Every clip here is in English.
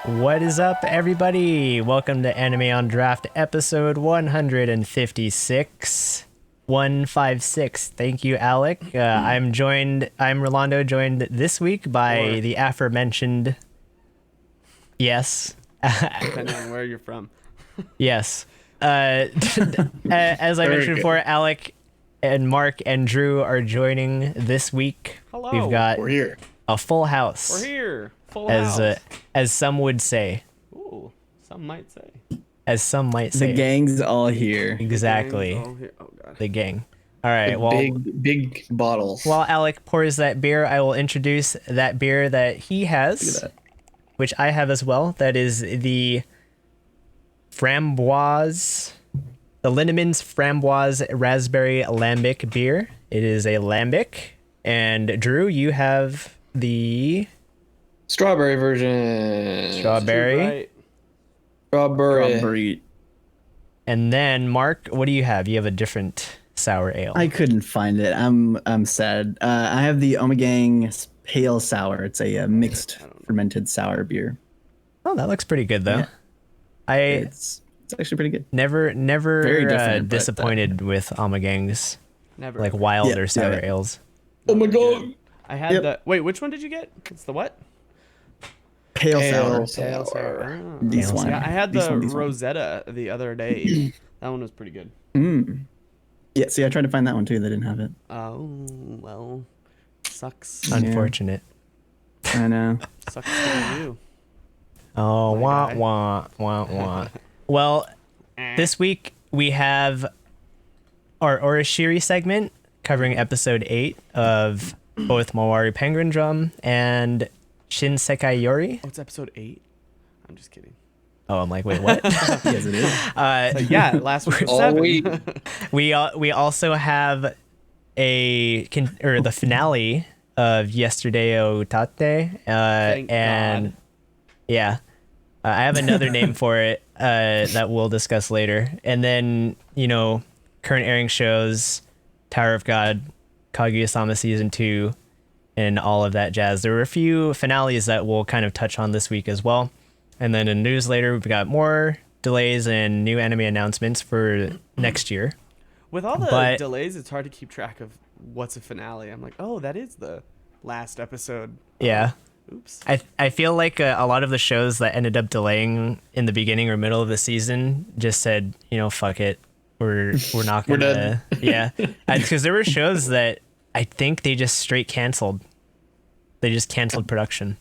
What is up, everybody? Welcome to Anime on Draft episode 156. 156. Thank you, Alec. I'm Rolando, joined this week by the aforementioned. Yes. Depending on where you're from. Yes. As I mentioned before, Alec and Mark and Drew are joining this week. Hello. We're here. A full house. We're here. Full house. As some would say. Ooh, some might say. As some might say. The gang's all here. Exactly. Oh, God. The gang. All right. Big bottles. While Alec pours that beer, I will introduce that beer that he has, which I have as well. That is the Framboise, the Lindemans Framboise Raspberry Lambic beer. It is a lambic. And Drew, you have the strawberry version. Strawberry. Strawberry. And then Mark, what do you have? You have a different sour ale. I couldn't find it. I'm sad. I have the Omegang Pale Sour. It's a mixed fermented sour beer. Oh, that looks pretty good though. Yeah. It's actually pretty good. Never Very different, disappointed with Omegangs. Never. Like wild or sour ales. Oh my god. I had the. Wait, which one did you get? It's the what? Pale Sour. Pale sour. Oh. This one. Yeah, I had This the one. Rosetta the other day. That one was pretty good. Yeah, see, I tried to find that one too. They didn't have it. Oh, well. Sucks. Unfortunate. I know. Sucks to you. Oh, My wah, guy. wah, wah, wah. Well, this week we have our Orishiri segment covering episode 8 of both Mawaru Penguin Drum and Shin Sekai Yori. Oh, it's episode 8? I'm just kidding. Oh, I'm like, wait, what? Yes, it is. Yeah, last week was All 7. week. We also have the finale of Yesterday Otate, Thank and God. yeah, I have another name for it that we'll discuss later. And then current airing shows, Tower of God, Kaguya-sama season 2, and all of that jazz. There were a few finales that we'll kind of touch on this week as well. And then in news later, we've got more delays and new anime announcements for next year. With all the But- delays, it's hard to keep track of what's a finale. I'm like, oh, that is the last episode. Yeah. Oops. I feel like a lot of the shows that ended up delaying in the beginning or middle of the season just said, fuck it. We're not We're gonna. done. Yeah. Because there were shows that I think they just straight canceled. They just canceled production.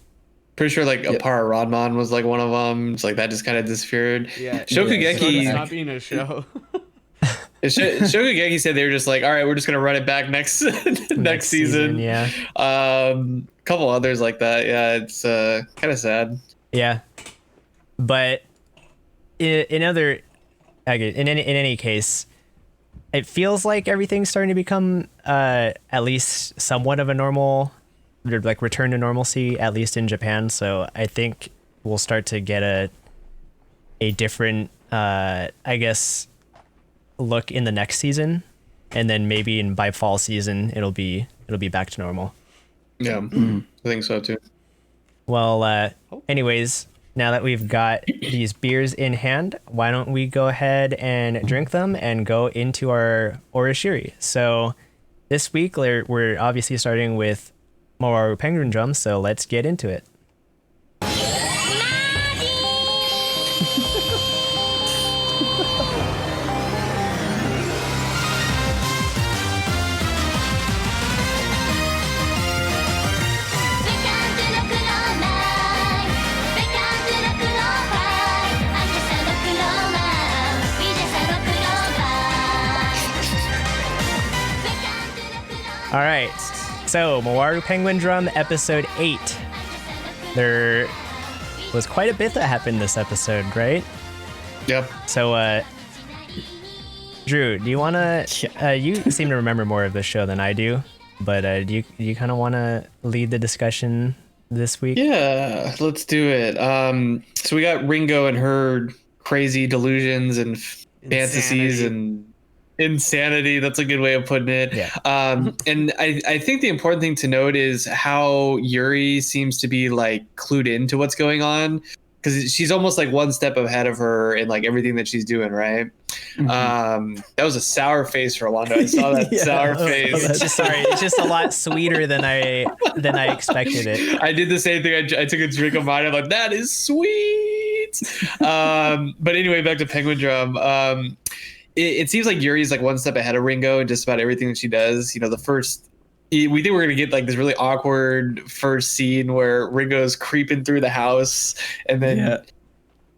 Pretty sure like Apara Rodman was like one of them. It's like that just kind of disappeared. Yeah. Shokugeki. It's not being a show. Shokugeki said they were just like, all right, we're just gonna run it back next next season. Yeah. Couple others like that. Yeah, it's kind of sad. Yeah. But in any case, it feels like everything's starting to become at least somewhat of a normal, like return to normalcy, at least in Japan. So I think we'll start to get a different, I guess, look in the next season, and then maybe by fall season it'll be back to normal. Yeah, I think so too. Well, anyways, now that we've got these beers in hand, why don't we go ahead and drink them and go into our Orishiri? So this week we're obviously starting with Mawaru Penguin Drum, so let's get into it. All right, so Mawaru Penguin Drum, episode 8. There was quite a bit that happened this episode, right? Yep. So, Drew, do you want to? You seem to remember more of the show than I do, but do you kind of want to lead the discussion this week? Yeah, let's do it. So we got Ringo and her crazy delusions and fantasies Insanity. and insanity. That's a good way of putting it. Yeah. And I think the important thing to note is how Yuri seems to be like clued into what's going on, because she's almost like one step ahead of her in like everything that she's doing, right? That was a sour face for Rolando. I saw that Yeah. sour Oh, face. It's just sorry. It's just a lot sweeter than I expected it. I did the same thing. I took a drink of mine. I'm like, that is sweet. But anyway, back to Penguin Drum. It seems like Yuri's like one step ahead of Ringo in just about everything that she does. You know, we think we're gonna get like this really awkward first scene where Ringo's creeping through the house and then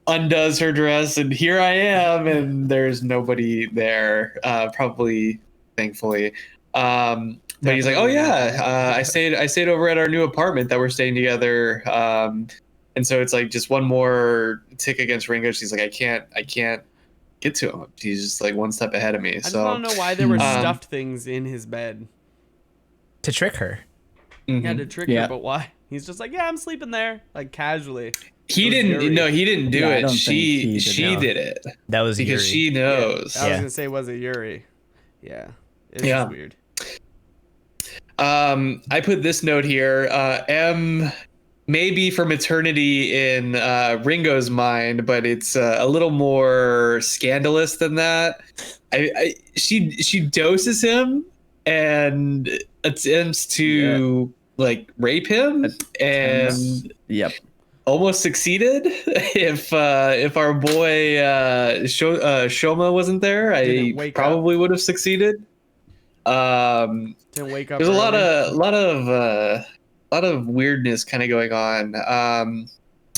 undoes her dress, and here I am, and there's nobody there. Probably, thankfully. But he's like, "Oh yeah, I stayed over at our new apartment that we're staying together." And so it's like just one more tick against Ringo. She's like, I can't get to him. He's just like one step ahead of me. I just want to know why there were Mhm. stuffed things in his bed. To trick her. Mhm. Yeah, to trick her, but why? He's just like, yeah, I'm sleeping there, like casually. He It was didn't. Yuri. No, he didn't do Yeah, I it. don't think She he did, she no. did it That was because Yuri. she knows. I was Yeah. gonna say, was it Yuri? Yeah, it's Yeah. just weird. I put this note here. M maybe for maternity in Ringo's mind, but it's a little more scandalous than that. She doses him and attempts to like rape him and Yep. almost succeeded. If our boy Shoma wasn't there, Didn't I wake probably would have succeeded. Didn't wake up. There's a early. lot of weirdness kind of going on.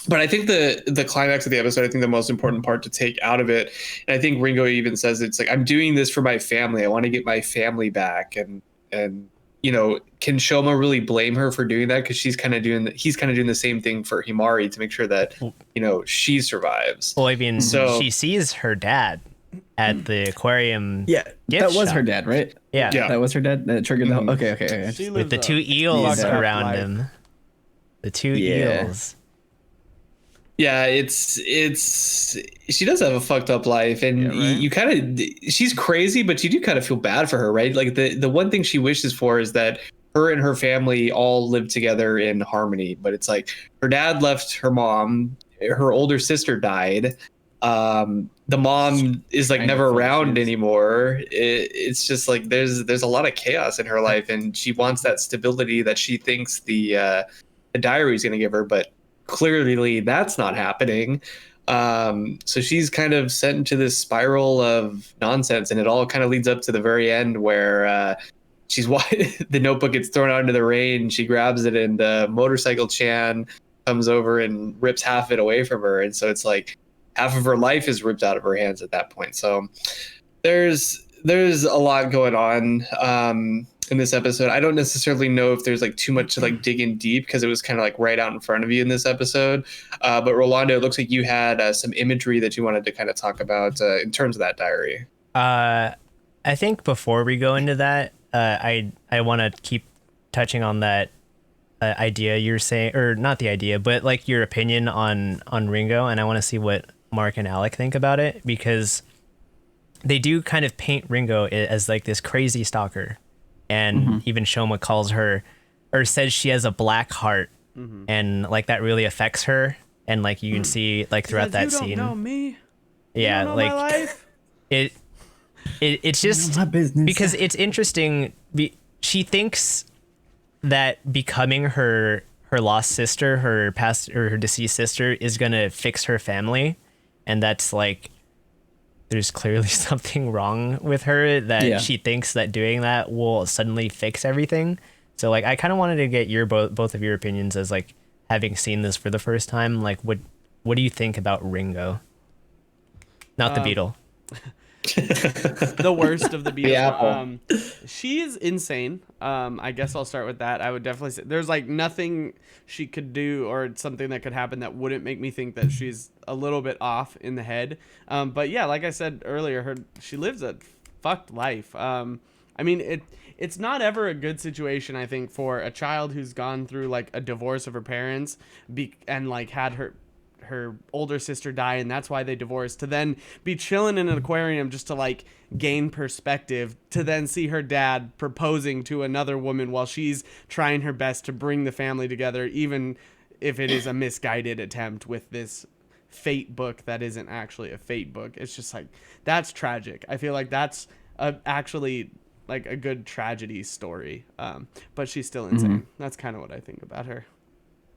But I think the climax of the episode, I think the most important part to take out of it, and I think Ringo even says it's like, I'm doing this for my family. I want to get my family back, and you know, can Shoma really blame her for doing that? Because he's kind of doing the same thing for Himari to make sure that, you know, she survives. Well, I mean, So- she sees her dad at the aquarium. Yeah, Gift that was shop. her dad, right? Yeah. Yeah. That was her dad that triggered the. Okay. She With lives the a two eels fucked up around life. him. The two Yeah. eels. Yeah, it's she does have a fucked up life, and Yeah, right? you kind of, she's crazy, but you do kind of feel bad for her, right? Like the one thing she wishes for is that her and her family all live together in harmony, but it's like her dad left her mom, her older sister died, the mom is like Kind of never full of around shit. anymore. It's just like there's a lot of chaos in her life, and she wants that stability that she thinks the diary is going to give her, but clearly that's not happening. So she's kind of sent into this spiral of nonsense, and it all kind of leads up to the very end where the notebook gets thrown out into the rain. She grabs it, and motorcycle Chan comes over and rips half of it away from her, and so it's like half of her life is ripped out of her hands at that point. So there's a lot going on in this episode. I don't necessarily know if there's like too much to like dig in deep, because it was kind of like right out in front of you in this episode. But Rolando, it looks like you had some imagery that you wanted to kind of talk about in terms of that diary. I think before we go into that, I want to keep touching on that idea you're saying, or not the idea, but like your opinion on Ringo, and I want to see what Mark and Alec think about it, because they do kind of paint Ringo as like this crazy stalker, and even Shoma calls her, or says she has a black heart, and like that really affects her, and like you can see like throughout that you scene. don't know me. Yeah, You don't know like my life. it's just My business. because it's interesting. She thinks that becoming her lost sister, her past or her deceased sister, is gonna fix her family, and that's like there's clearly something wrong with her that Yeah. she thinks that doing that will suddenly fix everything. So like I kind of wanted to get your both of your opinions as like having seen this for the first time. Like what do you think about Ringo? Not the Beatle. The worst of the Beatles. The apple. She is insane. I guess I'll start with that. I would definitely say there's like nothing she could do or something that could happen that wouldn't make me think that she's a little bit off in the head. But yeah, like I said earlier, she lives a fucked life. I mean, it's not ever a good situation, I think, for a child who's gone through like a divorce of her parents and like had her older sister die, and that's why they divorced, to then be chilling in an aquarium just to like gain perspective, to then see her dad proposing to another woman while she's trying her best to bring the family together, even if it is a misguided attempt with this fate book that isn't actually a fate book. It's just like, that's tragic. I feel like that's actually like a good tragedy story. But she's still insane. That's kind of what I think about her.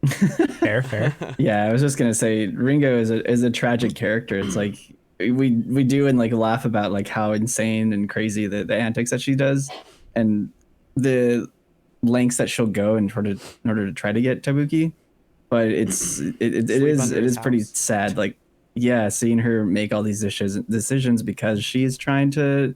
Fair. Yeah, I was just gonna say Ringo is a tragic character. It's like we do and like laugh about like how insane and crazy the antics that she does, and the lengths that she'll go in order to try to get Tabuki. But it is pretty sad. Like, yeah, seeing her make all these decisions because she's trying to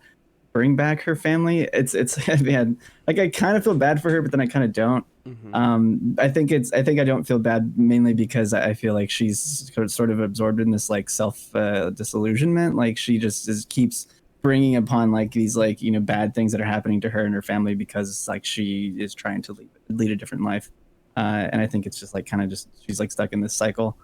bring back her family. It's man, like I kind of feel bad for her, but then I kind of don't. I think I don't feel bad mainly because I feel like she's sort of absorbed in this like self disillusionment. Like she just keeps bringing upon like these like, you know, bad things that are happening to her and her family because like she is trying to lead a different life. And I think it's just like kind of just she's like stuck in this cycle.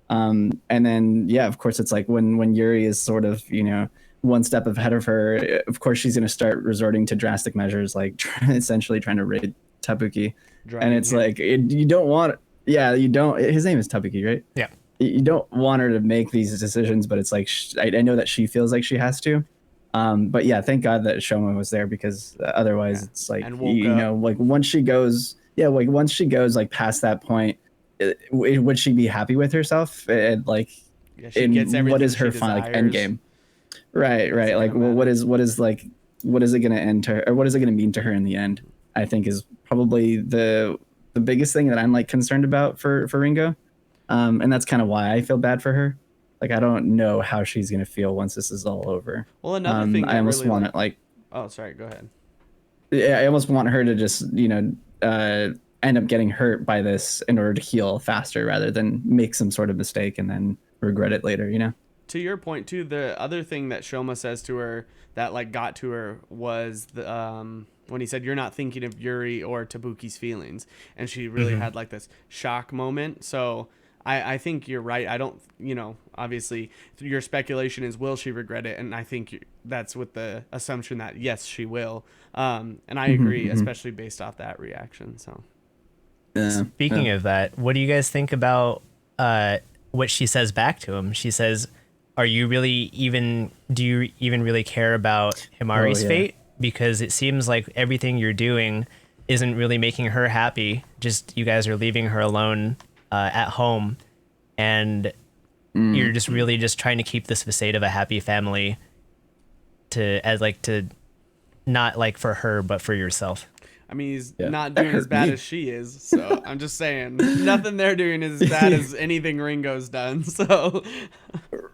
And then yeah, of course it's like when Yuri is sort of, you know, one step ahead of her, of course she's going to start resorting to drastic measures like essentially trying to raid Tabuki. And it's like you don't want, yeah, you don't. His name is Tabuki, right? Yeah. You don't want her to make these decisions, but it's like I know that she feels like she has to. But yeah, thank God that Shoma was there because otherwise it's like you know, like once she goes like past that point, would she be happy with herself? And like, what is her final like end game? Right. Like, well, what is it going to end to her, or what is it going to mean to her in the end? I think is probably the biggest thing that I'm like concerned about for Ringo. And that's kind of why I feel bad for her. Like, I don't know how she's going to feel once this is all over. Well, another thing I almost really want it like, oh, sorry, go ahead. Yeah, I almost want her to just, you know, end up getting hurt by this in order to heal faster rather than make some sort of mistake and then regret it later, you know? To your point too, the other thing that Shoma says to her that like got to her was the when he said, "You're not thinking of Yuri or Tabuki's feelings," and she really had like this shock moment. So I think you're right. I don't, you know, obviously your speculation is will she regret it, and I think that's with the assumption that yes, she will. And I agree, especially based off that reaction. So Speaking of that, what do you guys think about what she says back to him? She says, do you even really care about Himari's fate? Because it seems like everything you're doing isn't really making her happy. Just you guys are leaving her alone at home, and you're just really just trying to keep this facade of a happy family to not like for her, but for yourself. I mean, he's not doing as bad as she is, so I'm just saying nothing they're doing is as bad as anything Ringo's done. So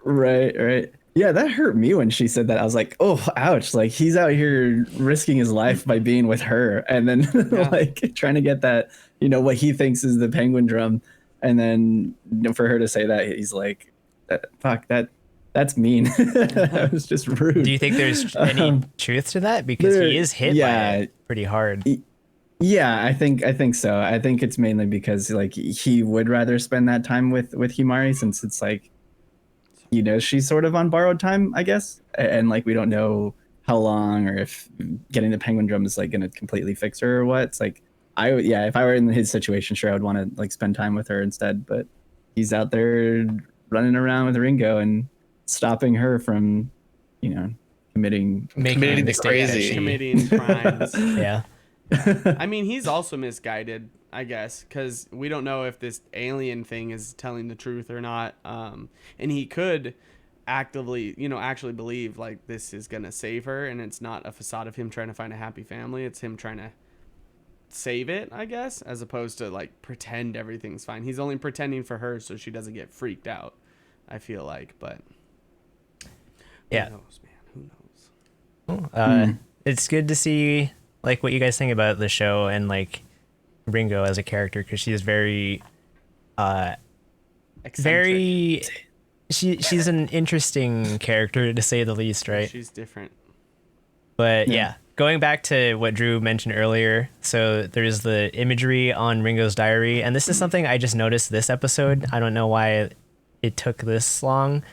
right. Yeah, that hurt me when she said that. I was like, oh, ouch. Like he's out here risking his life by being with her and then like trying to get that, you know, what he thinks is the penguin drum. And then, you know, for her to say that, he's like, fuck, that's mean. That was just rude. Do you think there's any truth to that? Because he is hit by it pretty hard. Yeah, I think so. I think it's mainly because like he would rather spend that time with Himari, since it's like, you know, she's sort of on borrowed time, I guess. And like we don't know how long or if getting the penguin drum is like going to completely fix her or what. It's like if I were in his situation, sure I would want to like spend time with her instead, but he's out there running around with Ringo and stopping her from, you know, committing the crazy, committing crimes. Yeah. I mean, he's also misguided, I guess, because we don't know if this alien thing is telling the truth or not. And he could actively, you know, actually believe like this is gonna save her, and it's not a facade of him trying to find a happy family. It's him trying to save it, I guess, as opposed to like pretend everything's fine. He's only pretending for her so she doesn't get freaked out, I feel like. But yeah, who knows, man? Who knows? It's good to see like what you guys think about the show and like Ringo as a character, because she is very she's an interesting character to say the least, right? She's different. But yeah, going back to what Drew mentioned earlier, so there's the imagery on Ringo's diary, and this is something I just noticed this episode. I don't know why it took this long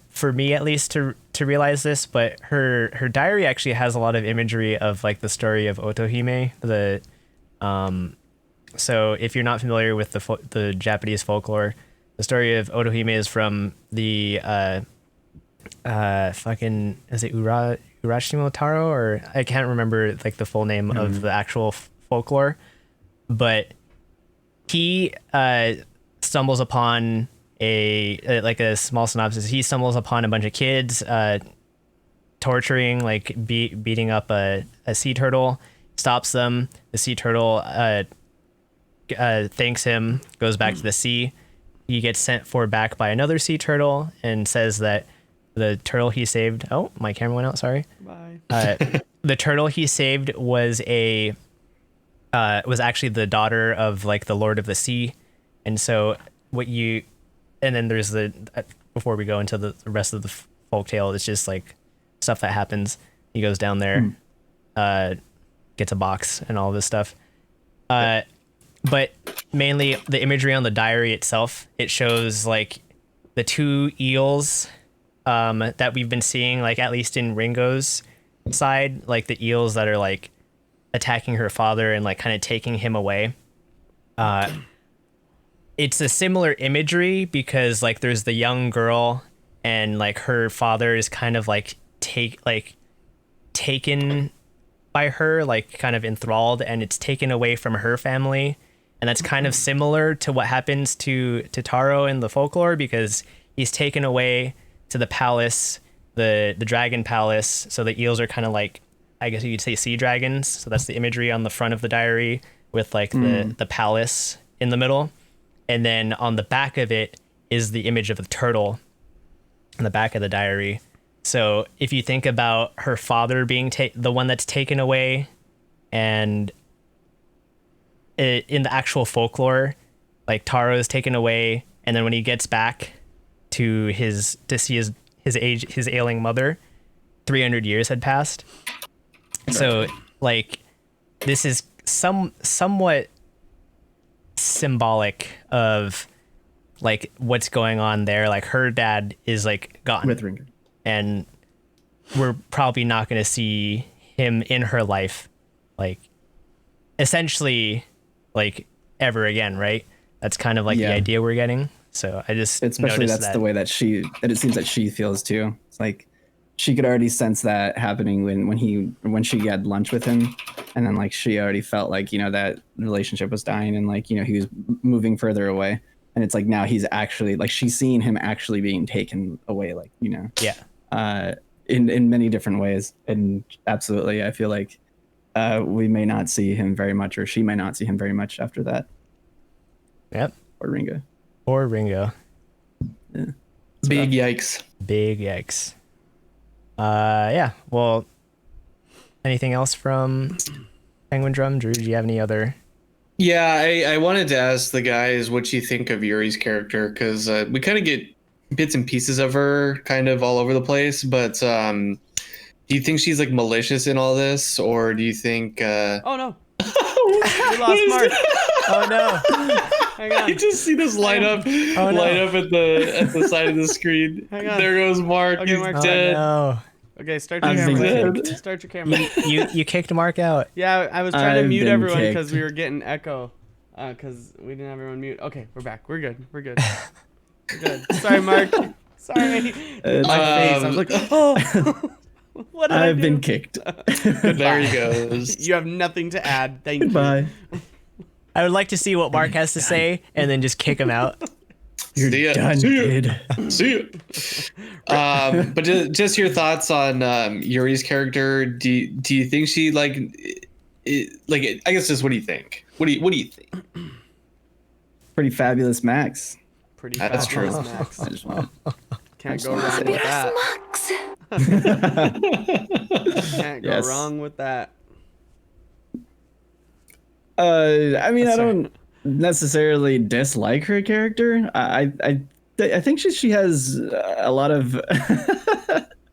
for me, at least, to realize this, but her diary actually has a lot of imagery of like the story of Otohime. So if you're not familiar with the Japanese folklore, the story of Otohime is from the fucking, is it Urashima Taro, or I can't remember like the full name of the actual folklore, but he stumbles upon a small synopsis. He stumbles upon a bunch of kids torturing, like beating up a sea turtle, stops them. The sea turtle thanks him, goes back to the sea. He gets sent for back by another sea turtle and says that the turtle he saved, oh, my camera went out, sorry. Bye. The turtle he saved was actually the daughter of like the Lord of the Sea. And so and then there's before we go into the rest of the folktale, it's just like stuff that happens. He goes down there, gets a box and all this stuff. But mainly the imagery on the diary itself, it shows like the two eels that we've been seeing, like at least in Ringo's side, like the eels that are like attacking her father and like kind of taking him away. It's a similar imagery because like there's the young girl and like her father is kind of like taken by her, like kind of enthralled, and it's taken away from her family. And that's kind of similar to what happens to Taro in the folklore, because he's taken away to the palace, the dragon palace. So the eels are kind of like, I guess you could say, sea dragons. So that's the imagery on the front of the diary with like the palace in the middle. And then on the back of it is the image of the turtle on the back of the diary. So if you think about her father being the one that's taken away, and in the actual folklore, like Taro is taken away, and then when he gets back to see his ailing mother, 300 years had passed. So like this is somewhat symbolic of like what's going on there. Like her dad is like gone with Ringo, and we're probably not going to see him in her life, like essentially like ever again, right? That's kind of like the idea we're getting. So I just especially that's the way that it seems that she feels too. It's like she could already sense that happening when she had lunch with him, and then like she already felt like, you know, that relationship was dying, and like, you know, he was moving further away, and it's like now he's actually like, she's seeing him actually being taken away, like, you know, in many different ways. And absolutely, I feel like we may not see him very much, or she may not see him very much after that. Yep. Or Ringo. Yeah. Big yikes. Big yikes. Yeah. Well, anything else from Penguin Drum? Drew, do you have any other? Yeah, I wanted to ask the guys what you think of Yuri's character, because we kind of get bits and pieces of her kind of all over the place, but do you think she's like malicious in all this, or do you think Oh no. We lost Mark. Oh no. Hang on. I just see this light up at the side of the screen. Hang on. There goes Mark. Okay, He's Mark's dead. No. Okay, start your I've been camera. kicked. Start your camera. You kicked Mark out. Yeah, I was trying to I've mute been everyone because kicked. we were getting echo. Because we didn't have everyone mute. Okay, we're back. We're good. We're good. We're good. Sorry, Mark. Sorry. My face. I was like, oh. What did I I've do? been kicked. There he goes. You have nothing to add. Thank you. Goodbye. I would like to see what Mark has to say and then just kick him out. You're See ya. done, See ya. kid. See it. But just your thoughts on Yuri's character. Do you think she like I guess just what do you think? What do you think? Pretty fabulous, Max. Pretty That's fabulous, true. Max. I just want Can't go wrong with that. Can't go Yes. wrong with that. I mean, I Sorry. don't necessarily dislike her character. I think she has a lot of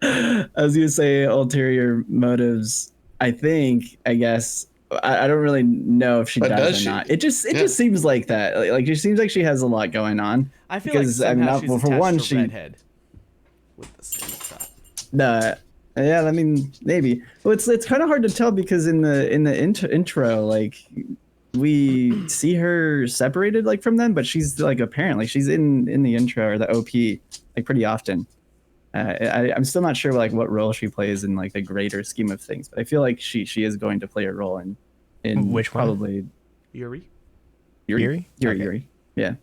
I was gonna say ulterior motives. I guess. I don't really know if she But does does or she? not. It just Yeah. just seems like that. Like it seems like she has a lot going on. I feel like Because, I mean, somehow not- she's well, for attached one, to she- redhead with the slingshot. The yeah, I mean maybe. Well, it's kind of hard to tell because in the intro, like we see her separated like from them, but she's like apparently she's in the intro or the OP like pretty often. I'm still not sure like what role she plays in like the greater scheme of things, but I feel like she is going to play a role in Which one? probably Yuri. Yuri? Okay. Yuri. Yeah.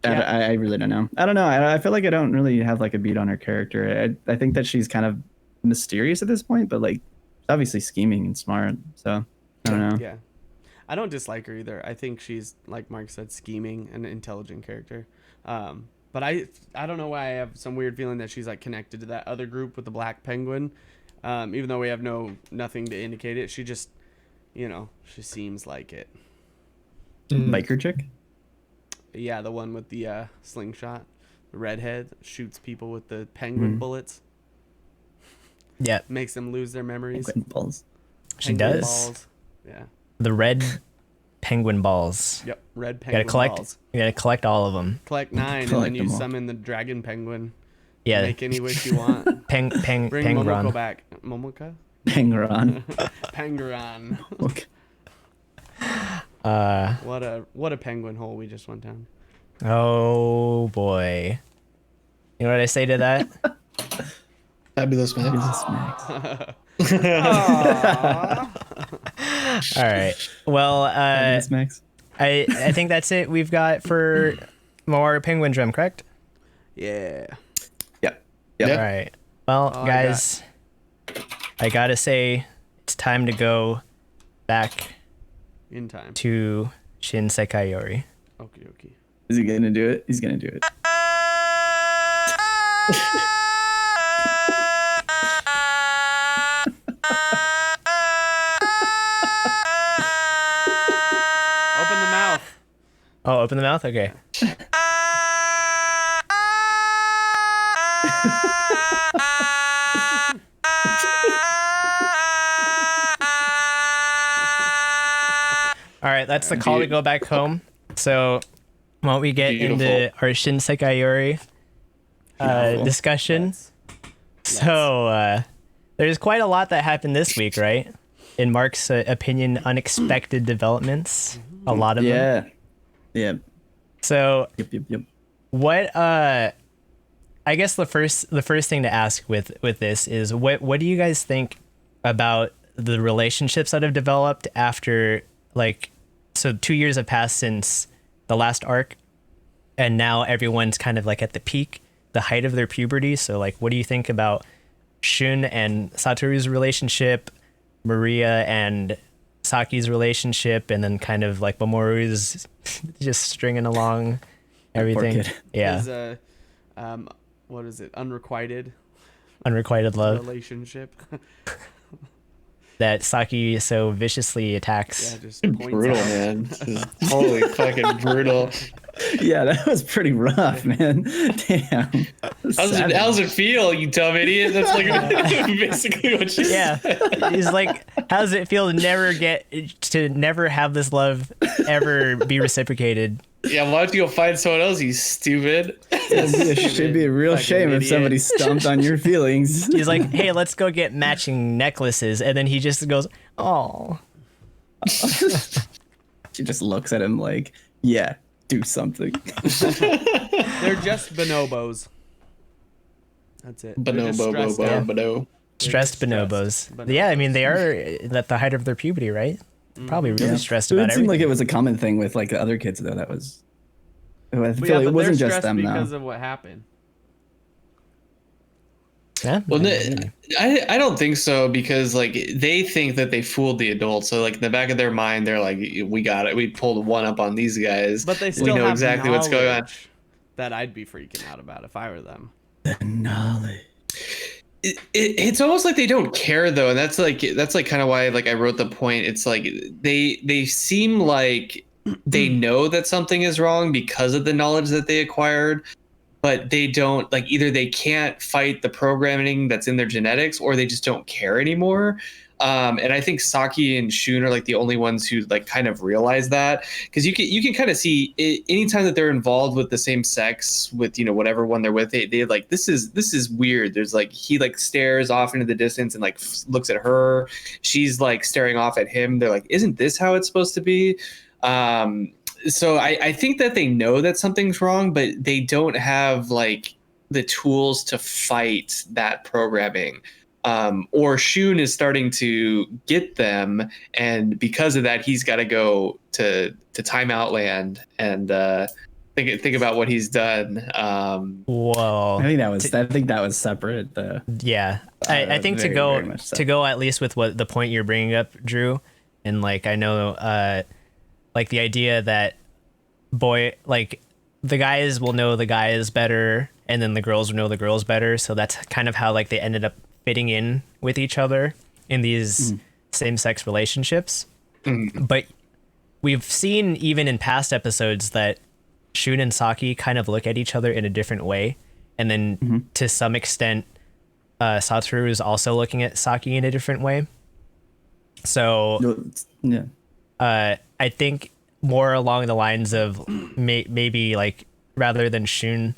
Yeah. I really don't know. I don't know. I feel like I don't really have like a beat on her character. I think that she's kind of mysterious at this point, but like obviously scheming and smart. So I don't know. Yeah. I don't dislike her either. I think she's, like Mark said, scheming and an intelligent character. But I don't know why I have some weird feeling that she's like connected to that other group with the Black Penguin. Even though we have nothing to indicate it, she just, she seems like it. Biker chick. Yeah, the one with the slingshot, the redhead that shoots people with the penguin bullets, Yeah, makes them lose their memories. Penguin balls. she Penguin does. balls. Yeah. The red penguin balls. Yep. Red You gotta penguin collect. balls. You gotta collect all of them. Collect 9, and Collect then you them all. summon the dragon penguin. Yeah. Make any wish you want. Peng Bring Momoko Pengron. back. Momoka? Penguin. Pangaron. Okay. What a penguin hole we just went down. Oh boy. You know what I say to that? Fabulous man. Jesus, Max. All right. Well, Fabulous, Max. I think that's it. We've got for more penguin drum, correct? Yeah. Yep. Yeah. All right. Well, All I guys, I gotta say it's time to go back In time. to Shin Sekai Yori. Okie dokie. Is he gonna do it? He's gonna do it. Open the mouth. Oh, open the mouth. Okay. All right, that's the call to go back home. So, why don't we get into Beautiful. our Shin Sekai Yori Beautiful. discussion? Let's- So, there's quite a lot that happened this week, right? In Mark's opinion, unexpected developments. A lot of them. Yeah. Yeah. So, Yep. what I guess the first thing to ask with this is what do you guys think about the relationships that have developed after, like, so 2 years have passed since the last arc, and now everyone's kind of like at the peak, the height of their puberty. So like, what do you think about Shun and Satoru's relationship, Maria and Saki's relationship, and then kind of like Mamoru's just stringing along everything? kid. Yeah, Is what is it? Unrequited unrequited love relationship. that Saki so viciously attacks. Yeah, just points Brutal, out. man. This is totally fucking brutal. Yeah, that was pretty rough, man. Damn. How's it feel, you dumb idiot? That's like basically what she Yeah, said. he's like, how does it feel to never have this love ever be reciprocated? Yeah, why don't you go find someone else, you stupid? Should be a real Fucking shame if idiot. somebody stomped on your feelings. He's like, hey, let's go get matching necklaces, and then he just goes, oh. She just looks at him like, yeah, do something. They're just bonobos. That's it. They're just stressed out. They're Stressed just bonobos. bonobos. Yeah, I mean, they are at the height of their puberty, right? Probably really stressed It about would seem everything. like it was a common thing with like the other kids though. That was. I But feel yeah, like it but wasn't they're just stressed them because though. of what happened. Yeah, Well, maybe. I don't think so, because like they think that they fooled the adults. So like in the back of their mind, they're like, "We got it. We pulled one up on these guys." But they We still know have exactly what's going on. knowledge that I'd be freaking out about if I were them. Knowledge. It's almost like they don't care though, and that's like kind of why like I wrote the point. It's like they seem like they know that something is wrong because of the knowledge that they acquired, but they don't like either they can't fight the programming that's in their genetics or they just don't care anymore. And I think Saki and Shun are like the only ones who like kind of realize that, because you can kind of see it, anytime that they're involved with the same sex with whatever one they're with, they like this is weird. There's like he like stares off into the distance and like looks at her. She's like staring off at him. They're like, isn't this how it's supposed to be? So I think that they know that something's wrong, but they don't have like the tools to fight that programming. Or Shun is starting to get them, and because of that, he's got to go to Timeout Land and think about what he's done. Whoa. I think that was separate. Yeah, I think very, very much so. to go at least with what the point you're bringing up, Drew, and like I know, like the idea that like the guys will know the guys better, and then the girls will know the girls better. So that's kind of how like they ended up fitting in with each other in these same-sex relationships. But we've seen even in past episodes that Shun and Saki kind of look at each other in a different way, and then to some extent Satoru is also looking at Saki in a different way. So Yeah. I think more along the lines of maybe like rather than Shun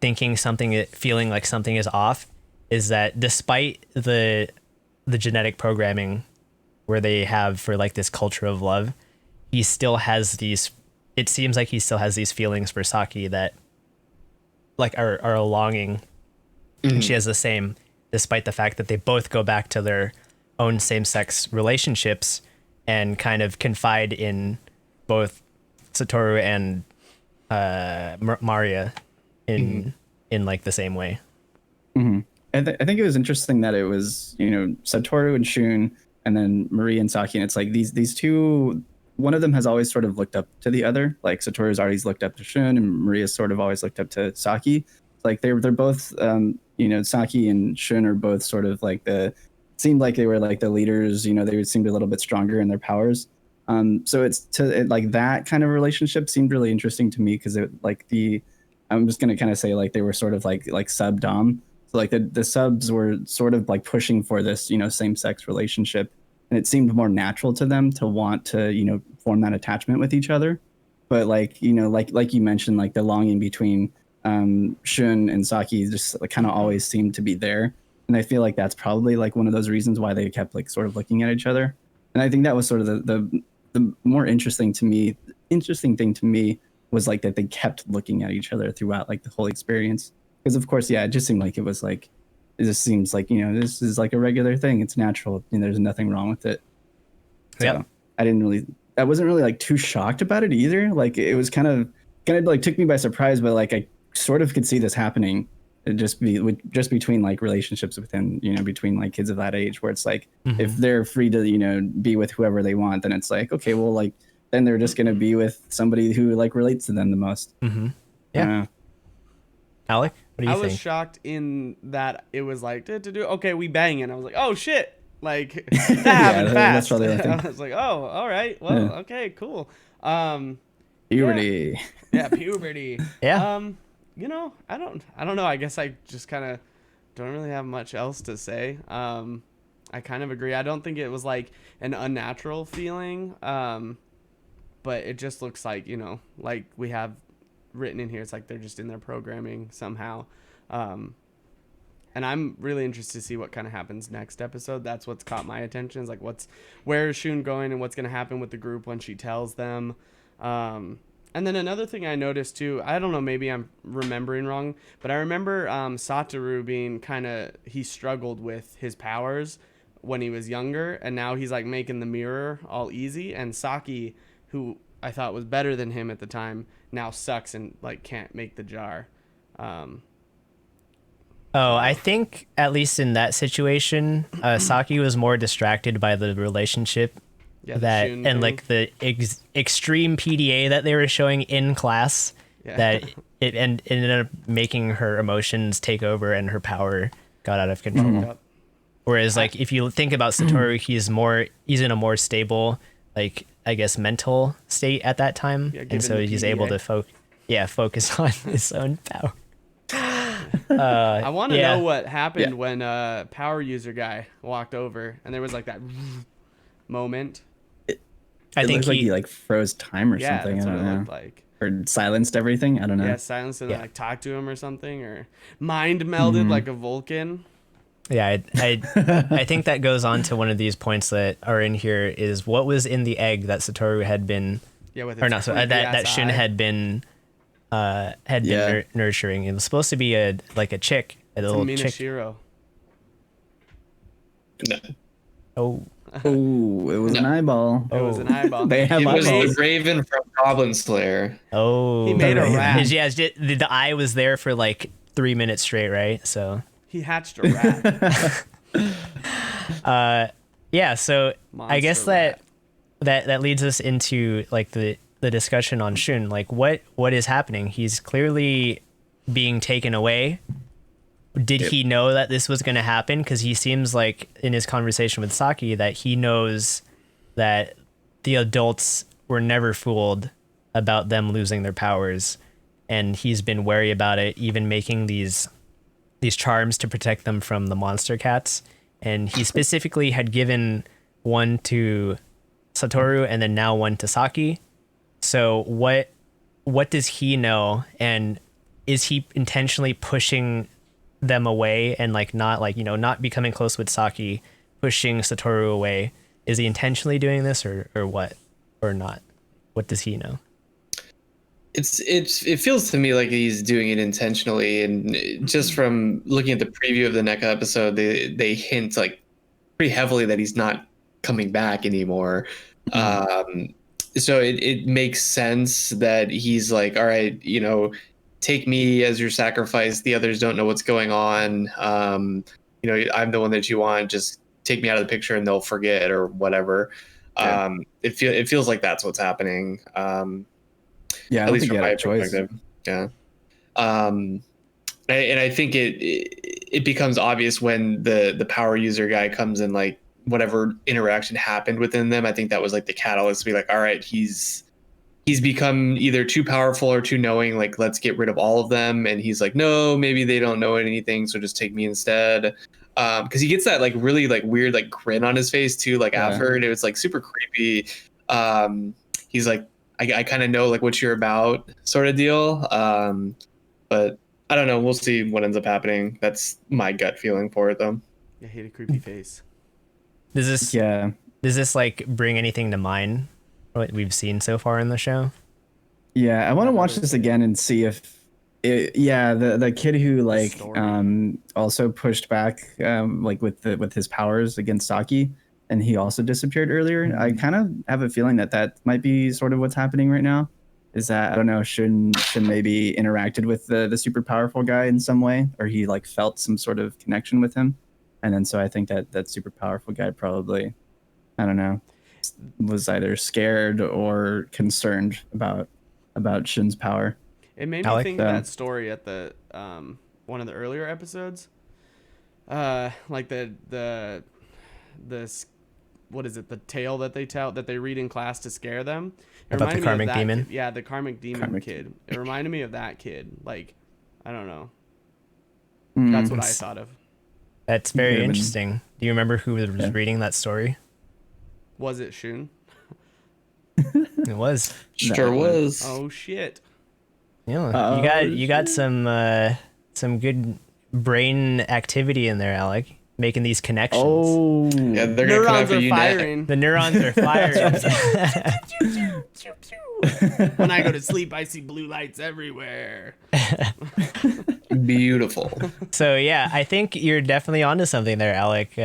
feeling like something is off, is that despite the genetic programming where they have for like this culture of love, he still has these, it seems like he still has these feelings for Saki that like are a longing. And she has the same, despite the fact that they both go back to their own same-sex relationships and kind of confide in both Satoru and Maria in like the same way. I think it was interesting that it was, Satoru and Shun and then Marie and Saki. And it's like these two, one of them has always sort of looked up to the other. Like Satoru's always looked up to Shun and Maria's sort of always looked up to Saki. Like they're both, Saki and Shun are both sort of like seemed like they were like the leaders, they seemed a little bit stronger in their powers. So like that kind of relationship seemed really interesting to me because I'm just going to kind of say like they were sort of like sub-dom. So like the subs were sort of like pushing for this, same-sex relationship, and it seemed more natural to them to want to, form that attachment with each other. But like, like you mentioned, like the longing between Shun and Saki just like kind of always seemed to be there. And I feel like that's probably like one of those reasons why they kept like sort of looking at each other. And I think that was sort of the more interesting thing to me was like that they kept looking at each other throughout like the whole experience. Because of course, yeah, it just seemed like it just seems like, this is like a regular thing. It's natural. There's nothing wrong with it. So Yep. I wasn't really like too shocked about it either. Like it was kind of like took me by surprise, but like I sort of could see this happening just between like relationships within, between like kids of that age, where it's like, if they're free to, be with whoever they want, then it's like, okay, well, like, then they're just going to be with somebody who like relates to them the most. Yeah. Alec, what do you I was think? shocked in that it was like, okay, we bang, and I was like, oh shit, like that happened fast. That's probably what I think. I was like, oh, all right, well, okay, cool. Puberty. Yeah, puberty. Yeah. I don't know. I guess I just kind of don't really have much else to say. I kind of agree. I don't think it was like an unnatural feeling. But it just looks like, like we have written in here, it's like they're just in their programming somehow. And I'm really interested to see what kind of happens next episode. That's what's caught my attention, is like where is Shun going and what's going to happen with the group when she tells them. And then another thing I noticed too, I don't know, maybe I'm remembering wrong, but I remember Satoru being he struggled with his powers when he was younger, and now he's like making the mirror all easy, and Saki, who I thought was better than him at the time, now sucks and like can't make the jar. I think at least in that situation, Saki was more distracted by the relationship Yeah, and like the extreme PDA that they were showing in class, that it ended up making her emotions take over and her power got out of control. Yep. Whereas like if you think about Satoru, he's in a more stable, like I guess mental state at that time, and so given the he's able PDA. to focus on his own power. I want to yeah. know what happened Yeah. when power user guy walked over and there was like that moment. I It think looked like he like froze time or Yeah, something. that's I what don't it know. looked like. Or silenced everything. I don't know. Yeah, silenced and then Yeah. like talked to him or something, or mind melded like a Vulcan. Yeah, I think that goes on to one of these points that are in here is what was in the egg that Satoru had been, Yeah, with or its not, so that creepy-ass Shun eye. had been Yeah. nurturing. It was supposed to be a chick, a It's a little chick. Minashiro. No. Oh, Oh, it was an No. eyeball. It was an eyeball. They have It was eyeballs. the Raven from Goblin Slayer. oh. He made a Raven. rat. Yeah, the eye was there for like 3 minutes straight, right? So He hatched a rat. yeah, so I guess Monster that leads us into like the discussion on Shun. Like what is happening? He's clearly being taken away. Did he know that this was going to happen? Because he seems like in his conversation with Saki that he knows that the adults were never fooled about them losing their powers, and he's been wary about it, even making these charms to protect them from the monster cats. And he specifically had given one to Satoru and then now one to Saki. So what does he know, and is he intentionally pushing them away and like not like, you know, not becoming close with Saki, pushing Satoru away? Is he intentionally doing this or what, or not? What does he know? It feels to me like he's doing it intentionally, and just from looking at the preview of the NECA episode, they hint like pretty heavily that he's not coming back anymore. So it makes sense that he's like, all right, you know, take me as your sacrifice. The others don't know what's going on. You know, I'm the one that you want. Just take me out of the picture, and they'll forget or whatever. Yeah. It feels like that's what's happening. Yeah, I At don't least think he from had my a choice. perspective. Yeah. And I think it becomes obvious when the power user guy comes in, like whatever interaction happened within them. I think that was like the catalyst to be like, all right, he's become either too powerful or too knowing. Like, let's get rid of all of them. And he's like, no, maybe they don't know anything, so just take me instead. Because he gets that like really like weird like grin on his face too. Like Yeah. after, and it was like super creepy. He's like, I kind of know like what you're about, sort of deal. But I don't know. We'll see what ends up happening. That's my gut feeling for it, though. I hate a creepy face. Does this like bring anything to mind what we've seen so far in the show? Yeah, I want to Never watch really this seen again and see if the kid who like story. also pushed back like with his powers against Saki, and he also disappeared earlier. I kind of have a feeling that might be sort of what's happening right now. Is that, I don't know, Shun maybe interacted with the super powerful guy in some way, or he like felt some sort of connection with him, and then so I think that super powerful guy probably, I don't know, was either scared or concerned about Shun's power. It made me Alec? think of that story at the one of the earlier episodes. Like the what is it? The tale that they read in class to scare them. It About the reminded me of karmic that demon? kid. Yeah, the karmic demon Karmic. kid. It reminded me of that kid. Like, I don't know. Mm. That's what I thought of. That's very Given- interesting. Do you remember who was Yeah. reading that story? Was it Shun? It was. Sure was. Oh shit. Yeah, Oh, you got some good brain activity in there, Alec, making these connections. Oh, Yeah, they're gonna come Neurons after are you now. firing. The neurons are firing. When I go to sleep, I see blue lights everywhere. Beautiful. So yeah, I think you're definitely onto something there, Alec.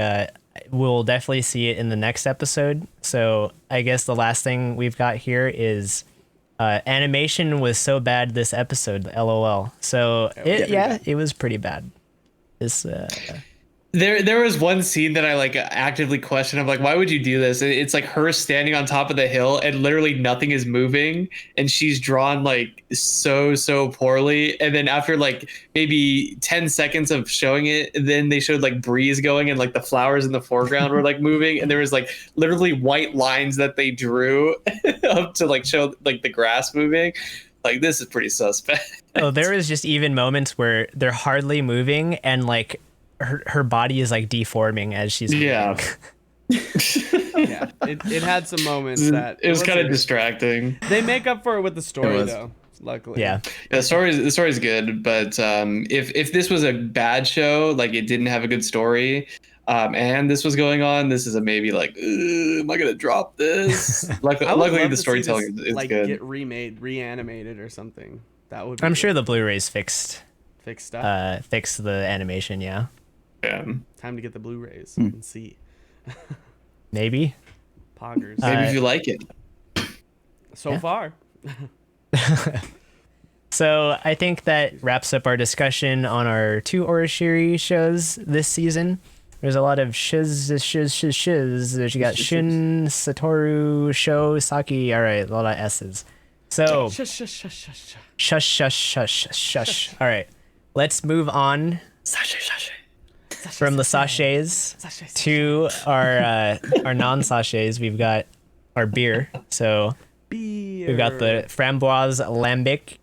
We'll definitely see it in the next episode. So I guess the last thing we've got here is animation was so bad this episode, LOL. So it was pretty bad. This There was one scene that I like actively questioned. I'm like, why would you do this? And it's like her standing on top of the hill and literally nothing is moving, and she's drawn like so poorly. And then after like maybe 10 seconds of showing it, then they showed like breeze going and like the flowers in the foreground were like moving, and there was like literally white lines that they drew up to like show like the grass moving. Like, this is pretty suspect. Oh, there was just even moments where they're hardly moving and like her body is like deforming as she's moving. Yeah. Yeah, it had some moments that It was kind of wasn't- distracting. They make up for it with the story was. though. Luckily. Yeah. Yeah, the story's good, but if this was a bad show, like it didn't have a good story, and this was going on, this is a maybe like, am I gonna drop this? Luckily, I would luckily love the to see storytelling this, is like good. get remade, reanimated or something. That would. Be I'm good. sure the Blu-rays fixed Fixed stuff. fixed the animation, yeah. Yeah. Time to get the Blu-rays Hmm. and see. Maybe. Poggers. Maybe if you like it. So yeah. far. So I think that wraps up our discussion on our 2 Orishiri shows this season. There's a lot of shiz. You got Shin, Satoru, Sho, Saki. All right, a lot of S's. So Shush, shush, shush, shush, shush. shush, shush, shush, shush. All right, let's move on from the sachets to our non-sachets. We've got our beer. So Beer. we've got the framboise lambic,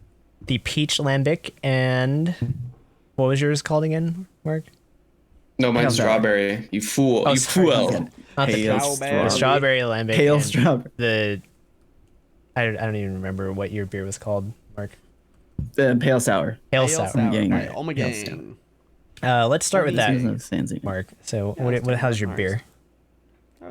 the peach lambic, and what was yours called again, Mark? No, mine's How's that? strawberry. You fool. Oh, you sorry. fool. Not the Pale peach, strawberry. the strawberry lambic. Pale and strawberry. The I don't even remember what your beer was called, Mark. Pale sour. Pale Pale sour. sour. Gang. All right, oh my Pale gang. Let's start with that, Sanzi. Mark. So, Yeah, what, let's what? talk How's about your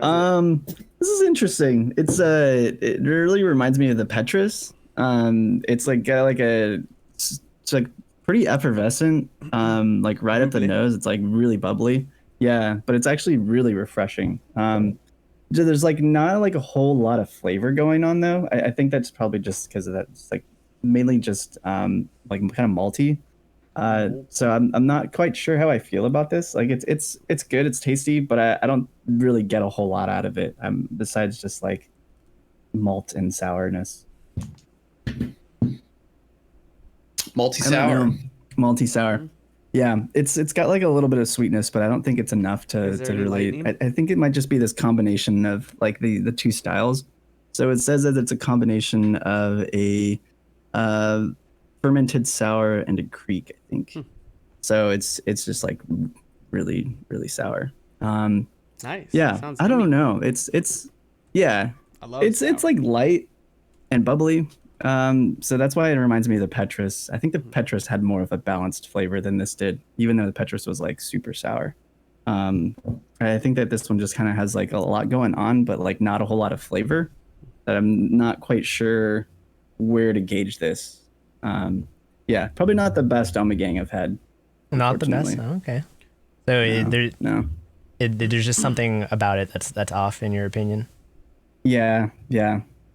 Mars. beer? This is interesting. It really reminds me of the Petrus. It's like got like it's like pretty effervescent. Like right up the Bubbly. nose. It's like really bubbly. Yeah, but it's actually really refreshing. There's like not like a whole lot of flavor going on though. I think that's probably just because of that. It's like mainly just like kind of malty. So I'm not quite sure how I feel about this. Like it's good, it's tasty, but I don't really get a whole lot out of it. Besides just like malt and sourness. Malty I don't sour. know. Malty sour. Yeah, it's got like a little bit of sweetness, but I don't think it's enough Is to there any really. lightning? I think it might just be this combination of like the 2 styles. So it says that it's a combination of a fermented sour and a creek, I think. So it's just like really sour. Nice. Yeah, Sounds I don't yummy. know. It's yeah, I love it's sour. like light and bubbly. So that's why it reminds me of the Petrus. I think the Petrus had more of a balanced flavor than this did, even though the Petrus was like super sour. I think that this one just kind of has like a lot going on, but like not a whole lot of flavor. That I'm not quite sure where to gauge this. Yeah, probably not the best Omegang I've had. Not the best. Unfortunately. Oh, okay. So No. there's just something about it that's off in your opinion. Yeah,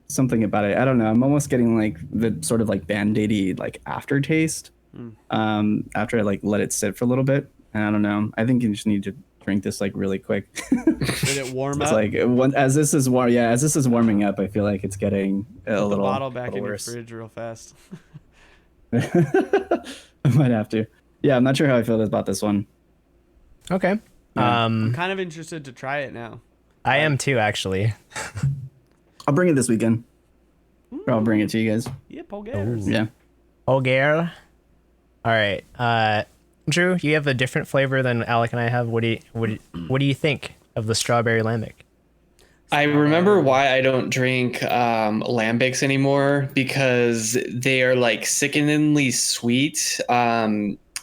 something about it. I don't know. I'm almost getting like the sort of like band-aidy like aftertaste. After I like let it sit for a little bit, and I don't know. I think you just need to drink this like really quick. Did it warm It's up? like as this is warming up, I feel like it's getting a Put the little bottle back little in your worse. fridge real fast. I might have to. Yeah, I'm not sure how I feel about this one. Okay. Yeah. I'm kind of interested to try it now. I am too actually. I'll bring it this weekend. Or I'll bring it to you guys. Yeah, Polgars. Yeah. Oh, girl. All right. Drew, you have a different flavor than Alec and I have. What do you think of the strawberry lambic? I remember why I don't drink lambics anymore, because they are like sickeningly sweet.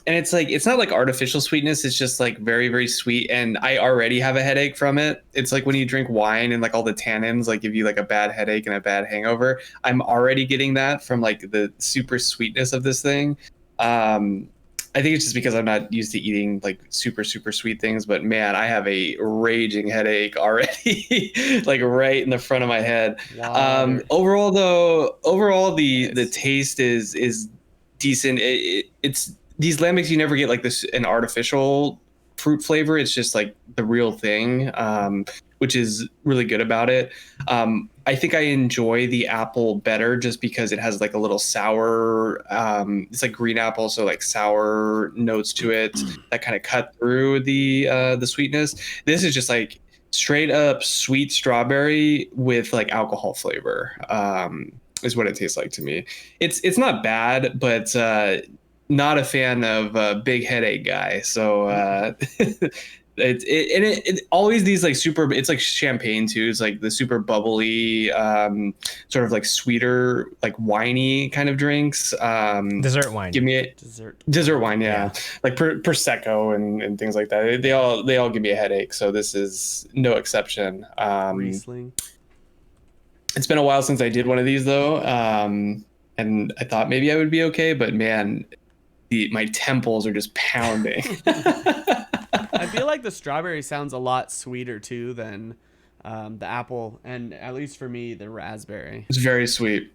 And it's like, it's not like artificial sweetness. It's just like very, very sweet. And I already have a headache from it. It's like when you drink wine and like all the tannins like give you like a bad headache and a bad hangover. I'm already getting that from like the super sweetness of this thing. I think it's just because I'm not used to eating like super, super sweet things, but man, I have a raging headache already, like right in the front of my head. Water. Overall the taste is decent. It's these lambics, you never get like this an artificial fruit flavor. It's just like the real thing, which is really good about it. I think I enjoy the apple better just because it has like a little sour, it's like green apple, so like sour notes to it that kind of cut through the sweetness. This is just like straight up sweet strawberry with like alcohol flavor. is what it tastes like to me. It's not bad, but not a fan of big headache guy. So it always these like super. It's like champagne too. It's like the super bubbly, sort of like sweeter, like winey kind of drinks. Dessert wine. Give me a dessert wine, yeah. Like prosecco and things like that. They all give me a headache. So this is no exception. Riesling. It's been a while since I did one of these though, and I thought maybe I would be okay, but man, my temples are just pounding. I feel like the strawberry sounds a lot sweeter too than the apple, and at least for me, the raspberry. It's very sweet.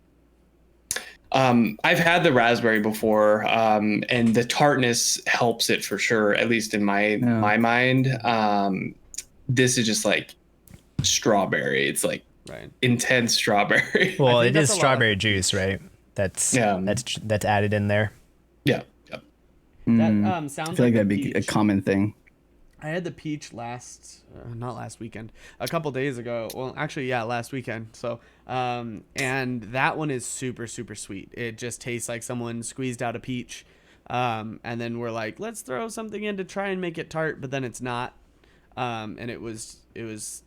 I've had the raspberry before, and the tartness helps it for sure, at least in my mind. This is just like strawberry. It's like intense strawberry. Well, it is strawberry juice, right? That's added in there. Yeah. That sounds I feel like that'd be peach. a common thing. I had the peach not last weekend, a couple days ago. Well, actually, yeah, last weekend. So, and that one is super, super sweet. It just tastes like someone squeezed out a peach. And then we're like, let's throw something in to try and make it tart, but then it's not. And it was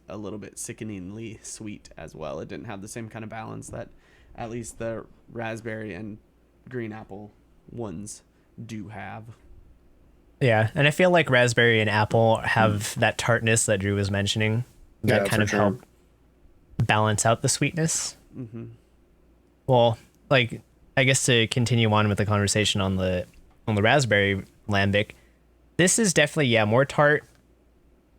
a little bit sickeningly sweet as well. It didn't have the same kind of balance that at least the raspberry and green apple ones do have. Yeah, and I feel like raspberry and apple have that tartness that Drew was mentioning that kind of help balance out the sweetness. Mm-hmm. Well, like, I guess to continue on with the conversation on the raspberry lambic, this is definitely more tart.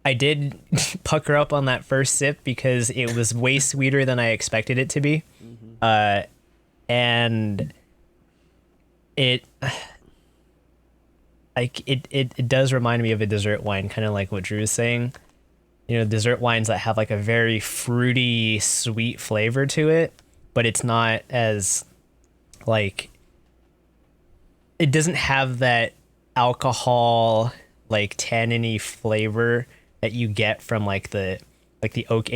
I did pucker up on that first sip because it was way sweeter than I expected it to be. Mm-hmm. And it does remind me of a dessert wine, kind of like what Drew was saying. You know, dessert wines that have like a very fruity, sweet flavor to it, but it's not as like, it doesn't have that alcohol, like tanniny flavor that you get from like the oak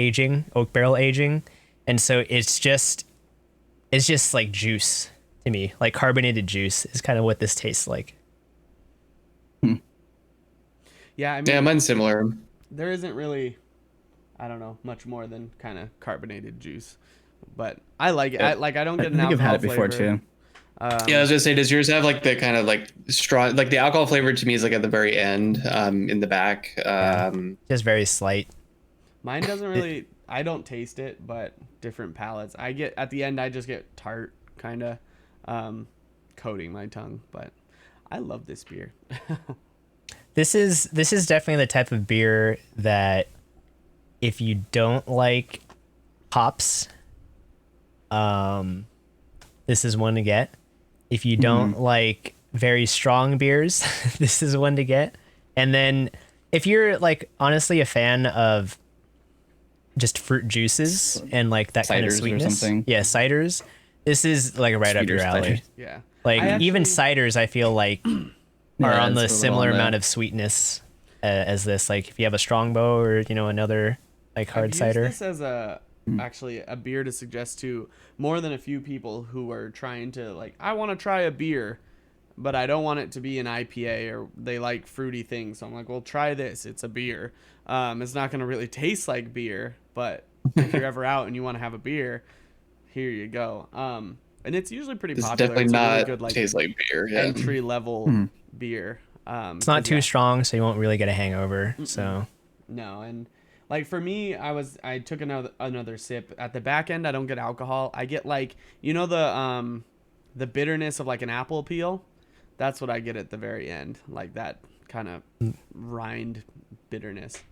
barrel aging. And so it's just like juice to me, like carbonated juice is kind of what this tastes like. Yeah, I mean, yeah, mine's similar. There isn't really, I don't know, much more than kind of carbonated juice, but I like it. I don't get an alcohol flavor. I've had it before too. Yeah, I was gonna say, does yours have like the kind of like strong, like the alcohol flavor to me is like at the very end, in the back. Just very slight. Mine doesn't really. I don't taste it, but different palates. I get at the end. I just get tart, kind of, coating my tongue. But I love this beer. This is definitely the type of beer that if you don't like hops, this is one to get. If you don't like very strong beers, this is one to get. And then if you're like honestly a fan of just fruit juices and like that kind of sweetness, or something. Yeah, ciders, this is like right up your alley. Ciders. Yeah. Like even ciders, I feel like are on the it's a little similar on amount that. of sweetness as this. Like if you have a strongbow or another like hard I've cider. used this as actually a beer to suggest to more than a few people who are trying to like, I want to try a beer, but I don't want it to be an IPA or they like fruity things. So I'm like, well, try this. It's a beer. It's not going to really taste like beer, but if you're ever out and you want to have a beer, here you go. And it's usually pretty It's popular. definitely It's a not really good, like, taste like beer. Yeah. entry level beer. It's not too strong, so you won't really get a hangover. So No, and like for me, I took another sip. At the back end, I don't get alcohol. I get like, the bitterness of like an apple peel. That's what I get at the very end, like that kind of rind bitterness.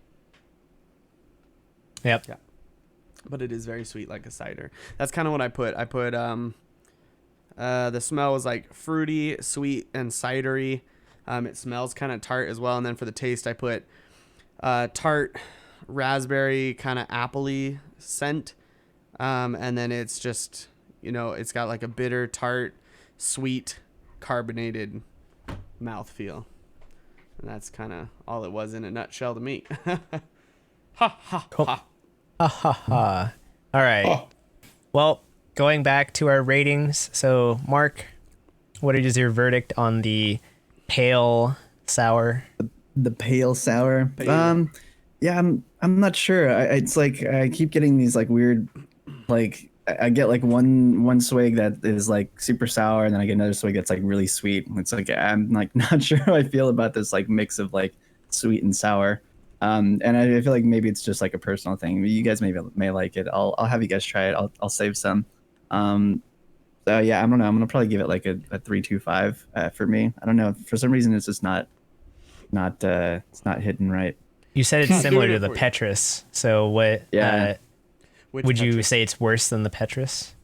yep. Yeah. But it is very sweet, like a cider. That's kind of what I put. I put the smell was like fruity, sweet, and cidery. It smells kind of tart as well. And then for the taste, I put tart, raspberry, kind of appley scent. And then it's just, it's got like a bitter, tart, sweet, carbonated mouthfeel. And that's kind of all it was in a nutshell to me. Ha ha Cool. ha. Ha ha ha. All right. Oh. Well, going back to our ratings. So, Mark, what is your verdict on the pale sour? The pale sour. Pale. Yeah, I'm not sure. It's like I keep getting these like weird, like I get like one swig that is like super sour, and then I get another swig that's like really sweet. It's like I'm like not sure how I feel about this like mix of like sweet and sour. And I feel like maybe it's just like a personal thing. You guys may like it. I'll have you guys try it. I'll save some. So yeah, I don't know. I'm gonna probably give it like a 3.25 for me. I don't know. For some reason, it's just not it's not hitting right. You said it's similar Doing to it the for you. Petrus. So what? Yeah. Which Would you Petrus? say it's worse than the Petrus?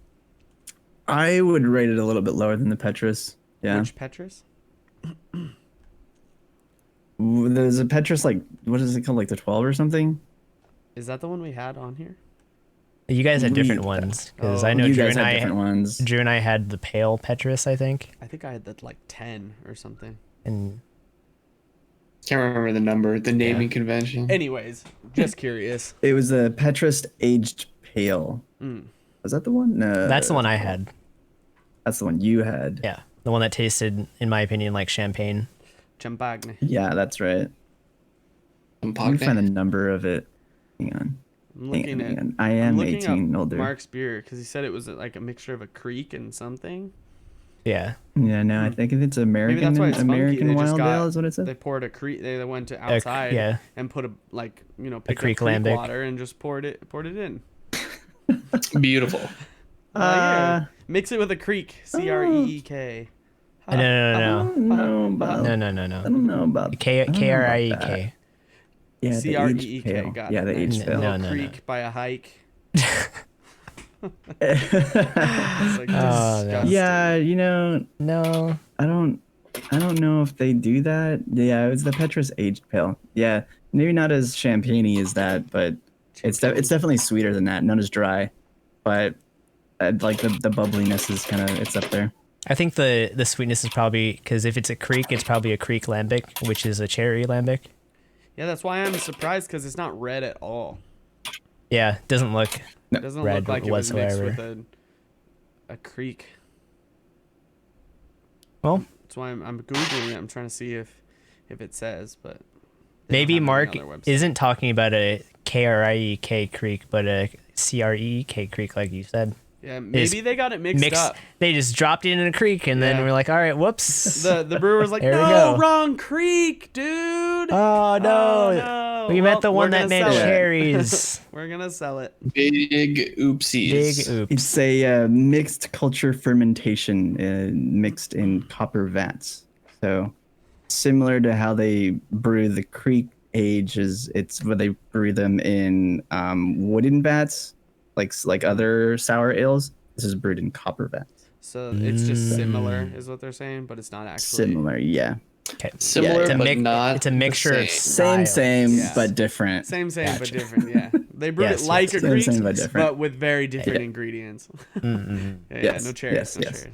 I would rate it a little bit lower than the Petrus. Yeah. Which Petrus? There's a Petrus, like, what is it called? Like the 12 or something? Is that the one we had on here? You guys had different We- ones because Oh. I know You Drew guys and had I. different ones. Drew and I had the pale Petrus, I think, I think I had that like 10 or something. and Can't remember the number, the naming convention. Anyways, just curious. It was a Petrus aged pale. Mm. Was that the one? No. that's the one I had. That's the one you had. Yeah, the one that tasted, in my opinion, like champagne. Champagne. Yeah, that's right. Let me find the number of it. Hang on. I'm looking Hang at. on. I I'm am looking 18 up older. Mark's beer because he said it was like a mixture of a creek and something. Yeah, Yeah, no, I think it's American. Maybe that's why it's funky. American They just Wild got- Ale is what it said. They poured a creek. They went to outside yeah. and put a like picked creek up creek lambic. water and just poured it in. Beautiful. Yeah. Mix it with a creek. CREEK. No, no, I don't know about. no, no, no, I no. don't know about. K I don't know K R I about E that. K. Yeah, the CREEK. aged pale. Got Yeah, it. the Nice. aged No, pale. Little no, no. creek by a hike. It's like Oh, no. disgusting. Yeah, No. I don't know if they do that. Yeah, it was the Petrus aged pale. Yeah, maybe not as champagne-y as that, but it's definitely sweeter than that. Not as dry, but like the bubbliness is kind of it's up there. I think the sweetness is probably because if it's a creek, it's probably a creek lambic, which is a cherry lambic. Yeah, that's why I'm surprised because it's not red at all. Yeah, doesn't look. It doesn't Red look like it was mixed whatsoever. with a creek. Well, That's why I'm googling it. I'm trying to see if it says, but they don't maybe have it Mark on their website. isn't talking about a KRIEK creek, but a CREK creek, like you said. Yeah, maybe they got it mixed up. They just dropped it in a creek, and then Yeah. we're like, all right, whoops. The brewer's like, There we no, go. wrong creek, dude. Oh no. Oh, no. We Well, met the one we're that gonna made sell it. cherries. We're gonna sell it. Big oopsies. Big oops. It's a mixed culture fermentation mixed in copper vats. So similar to how they brew the creek ages, it's where they brew them in wooden vats, like other sour ales. This is brewed in copper vats. So it's just similar, is what they're saying, but it's not actually Similar, yeah. Okay. Similar, it's a but not It's a the mixture of same. Same, styles. Yeah. but different. Same, but Gotcha. different. Yeah, they brewed Yes, it like yes. a creek, Same, but different. but with very different ingredients. Mm-mm. Yeah, Yes, no cherries. yes, no yes.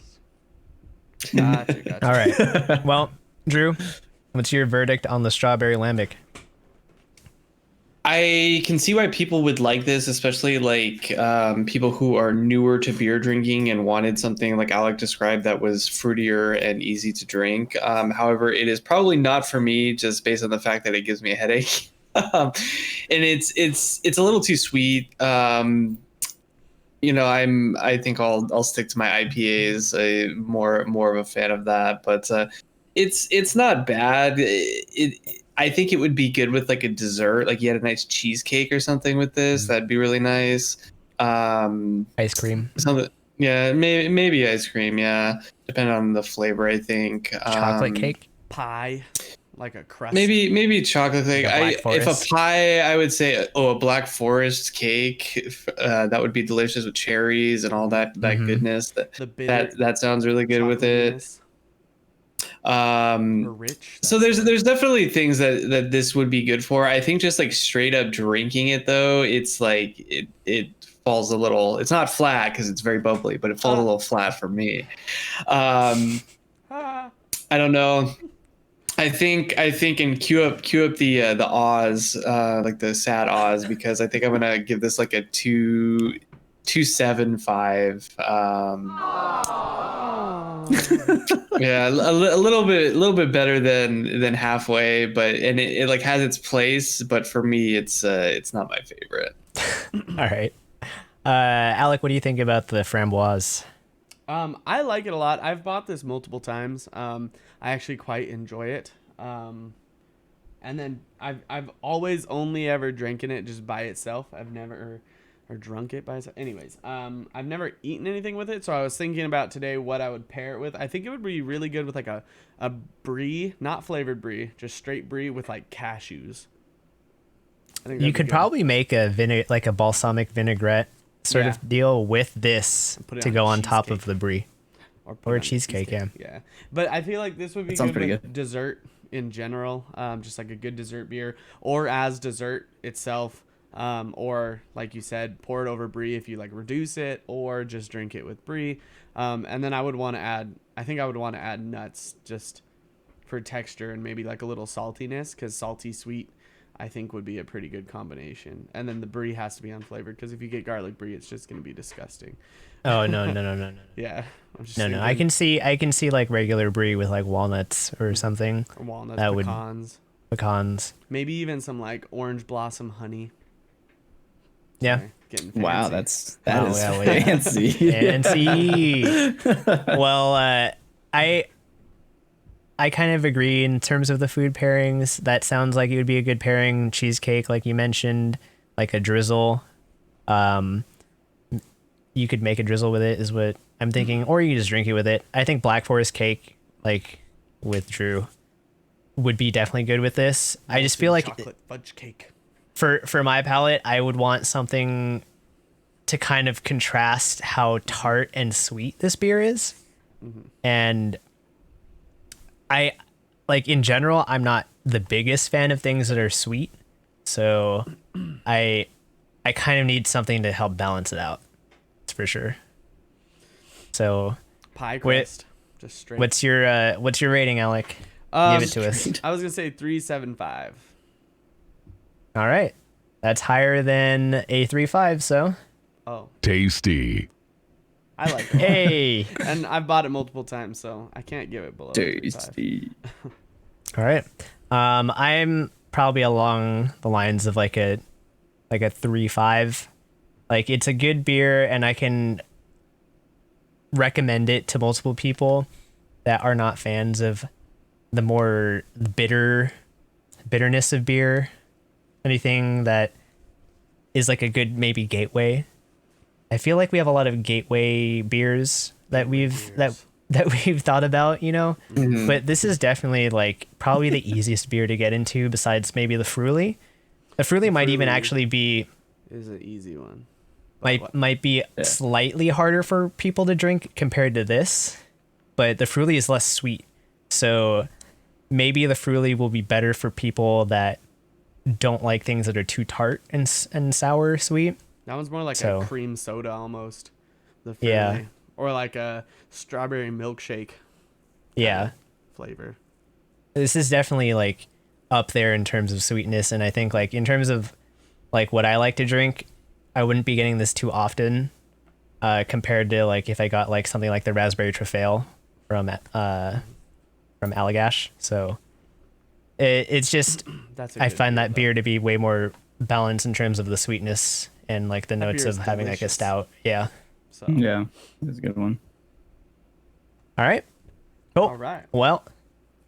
cherries. Gotcha. All right. Well, Drew, what's your verdict on the strawberry lambic? I can see why people would like this, especially like people who are newer to beer drinking and wanted something like Alec described that was fruitier and easy to drink. However, it is probably not for me just based on the fact that it gives me a headache. And it's a little too sweet. I think I'll stick to my IPAs. I'm more of a fan of that, but it's not bad. I think it would be good with like a dessert, like you had a nice cheesecake or something with this. That'd be really nice. Ice cream. Something, yeah, maybe ice cream. Yeah, depending on the flavor, I think. Chocolate cake. Pie, like a crust. Maybe chocolate cake. Like a Black If a Forest. pie, I would say a Black Forest cake. That would be delicious with cherries and all that Mhm. goodness. the bitter That sounds really good with it. chocolatiness Um, or rich. So there's definitely things that this would be good for. I think just like straight up drinking it though, it's like it falls a little. It's not flat because it's very bubbly, but it falls a little flat for me. Ah, I don't know. I think and cue up the Oz, like the sad Oz, because I think I'm gonna give this like a 2 275. Yeah, a little bit better than halfway, but it like has its place. But for me, it's not my favorite. All right. Alec, what do you think about the framboise? I like it a lot. I've bought this multiple times. I actually quite enjoy it. And then I've always only ever drinking it just by itself. I've never or drunk it by itself. Anyways, I've never eaten anything with it, so I was thinking about today what I would pair it with. I think it would be really good with like a brie, not flavored brie, just straight brie with like cashews. I think You that'd be could good. probably make like a balsamic vinaigrette sort Yeah. of deal with this Put it to on go a on top cheesecake. of the brie. Put Or it a on cheesecake, Yeah. But I feel like this would be That sounds good pretty with good. dessert in general. Just like a good dessert beer, or as dessert itself. Or like you said, pour it over brie if you like reduce it, or just drink it with brie. And then I would want to add. I think I would want to add nuts just for texture and maybe like a little saltiness, because salty sweet I think would be a pretty good combination. And then the brie has to be unflavored, because if you get garlic brie, it's just gonna be disgusting. Oh no. Yeah, I'm just No. I thinking- can see like regular brie with like walnuts or something. or walnuts, that would- pecans. Pecans. Maybe even some like orange blossom honey. Yeah. Sorry, getting fancy. Wow, that is yeah, wait. fancy. Fancy. Well, I kind of agree in terms of the food pairings. That sounds like it would be a good pairing. Cheesecake, like you mentioned, like a drizzle. You could make a drizzle with it, is what I'm thinking, or you just drink it with it. I think Black Forest cake, like with Drew, would be definitely good with this. I just feel like chocolate fudge cake. for my palate, I would want something to kind of contrast how tart and sweet this beer is. And I like in general, I'm not the biggest fan of things that are sweet. So I kind of need something to help balance it out. That's for sure. So Pie Wait, crust. Just straight. what's your rating, Alec? Give it to us. I was gonna say 3.75. All right. That's higher than a 3.5, so Oh, Tasty. I like it. hey. And I've bought it multiple times, so I can't give it below 3.5. Tasty. All right. I'm probably along the lines of like a 3.5. Like it's a good beer, and I can recommend it to multiple people that are not fans of the more bitterness of beer. Anything that is like a good maybe gateway. I feel like we have a lot of gateway beers that we've that we've thought about, you know. But this is definitely like probably the easiest beer to get into besides maybe the Fruity. The Fruity might even Fruity. actually be Is an easy one. But what- might be slightly harder for people to drink compared to this, but the Fruity is less sweet. So maybe the Fruity will be better for people that don't like things that are too tart and sour sweet. That one's more like So- a cream soda almost. The Yeah. Fruity. Or like a strawberry milkshake Yeah. flavor. This is definitely like up there in terms of sweetness, and I think like in terms of like what I like to drink, I wouldn't be getting this too often compared to like if I got like something like the raspberry truffaut from Allagash. So it's just That's a I good find beer, that though. beer to be way more balanced in terms of the sweetness and like the That notes beer of is having like a delicious. stout. Yeah. So, Yeah, that's a good one. All right. Cool. all right. Well,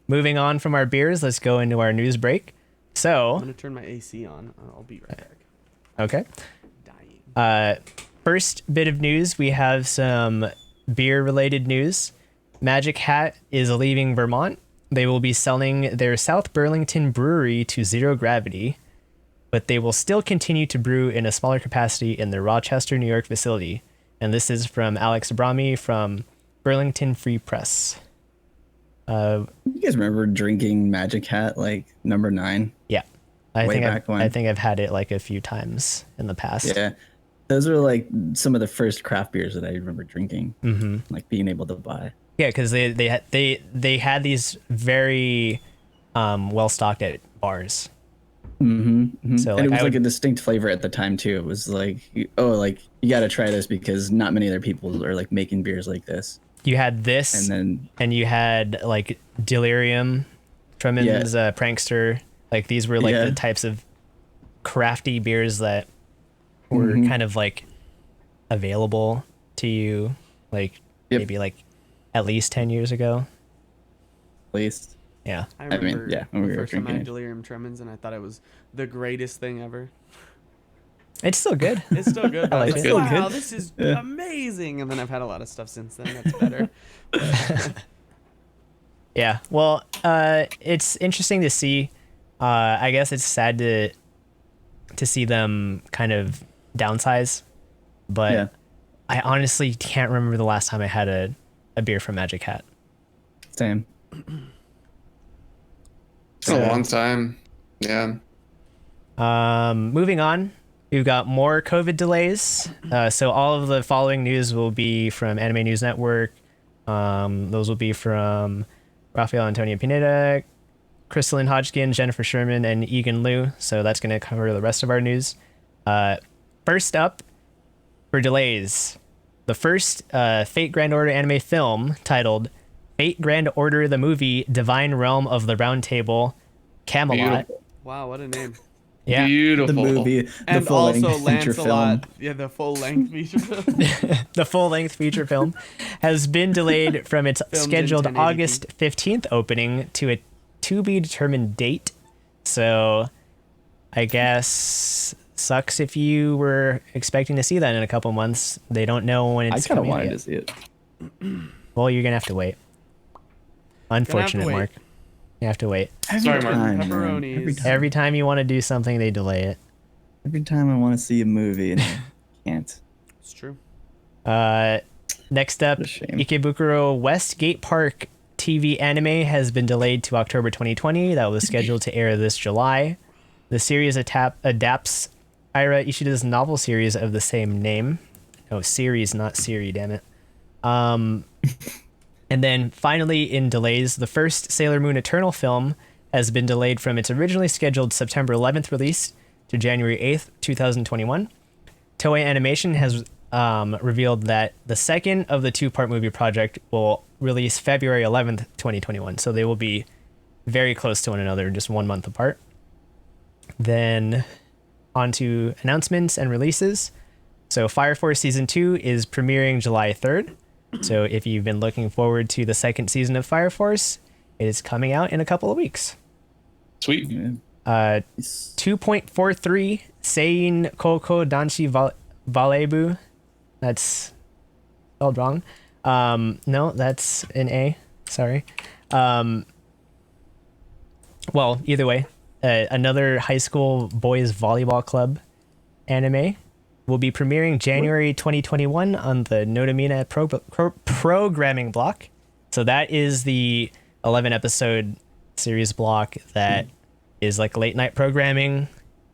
moving on from our beers, let's go into our news break. I'm So, gonna turn my AC on. I'll be right back. okay. Dying. First bit of news, we have some beer related news. Magic Hat is leaving Vermont. They will be selling their South Burlington brewery to Zero Gravity, but they will still continue to brew in a smaller capacity in their Rochester, New York facility. And this is from Alex Abrami from Burlington Free Press. You guys remember drinking Magic Hat like number 9? Yeah. I Way think back when. I think I've had it like a few times in the past. Yeah, those are like some of the first craft beers that I remember drinking, like being able to buy. Yeah, because they had these very well stocked at bars. So, and like, it was I like would- a distinct flavor at the time too. It was like, oh, like you got to try this because not many other people are like making beers like this. You had this, And then and you had like Delirium, Tremon's Prankster. Like these were like Yeah. the types of crafty beers that were Mm-hmm. kind of like available to you, like Yep. maybe like at least 10 years ago. at least, I mean, remember yeah, when we the were first time I drinking had it. delirium tremens, and I thought it was the greatest thing ever. It's still good. It's still good. But I like was it. like, Good. wow, this is amazing. And then I've had a lot of stuff since then that's better. Yeah. Well, it's interesting to see. I guess it's sad to see them kind of downsize, but yeah, I honestly can't remember the last time I had a beer from Magic Hat. same. It's been a long time. Yeah. Moving on, we've got more COVID delays. So all of the following news will be from Anime News Network. Those will be from Rafael Antonio Pineda, Crystalline Hodgkin, Jennifer Sherman, and Egan Liu. So that's going to cover the rest of our news. First up, for delays, the first Fate Grand Order anime film titled Fate Grand Order the Movie Divine Realm of the Round Table, Camelot. Beautiful. Wow, what a name. Yeah. Beautiful. The movie, the And full-length also feature Lancelot. film. Yeah, the full length feature film. The full-length feature film has been delayed from its Filmed in scheduled 1080p. August 15th opening to a to-be-determined date. So I guess sucks if you were expecting to see that in a couple months. They don't know when I it's kind of coming out wanted yet. to see it. Well, you're going to have to wait. Unfortunate, wait. Mark. You have to wait. Sorry, Mark. Time, man. Pepperonis. Every time you want to do something, they delay it. Every time I want to see a movie and I can't. It's true. Next up, What a shame. Ikebukuro Westgate Park TV anime has been delayed to October 2020. That was scheduled to air this July. The series adapts Ira Ishida's novel series of the same name. No, series, not Siri, damn it. And then finally, in delays, the first Sailor Moon Eternal film has been delayed from its originally scheduled September 11th release to January 8th, 2021. Toei Animation has revealed that the second of the two-part movie project will release February 11th, 2021. So they will be very close to one another, just 1 month apart. Then on to announcements and releases. So Fire Force Season 2 is premiering July 3rd. So if you've been looking forward to the second season of Fire Force, it is coming out in a couple of weeks. Sweet. Yeah. 2.43 Sein Koko Danshi Valebu. That's spelled wrong. No, that's an A. Sorry. Well, either way, another high school boys volleyball club anime will be premiering January 2021 on the Notamina programming block. So that is the 11 episode series block that is like late night programming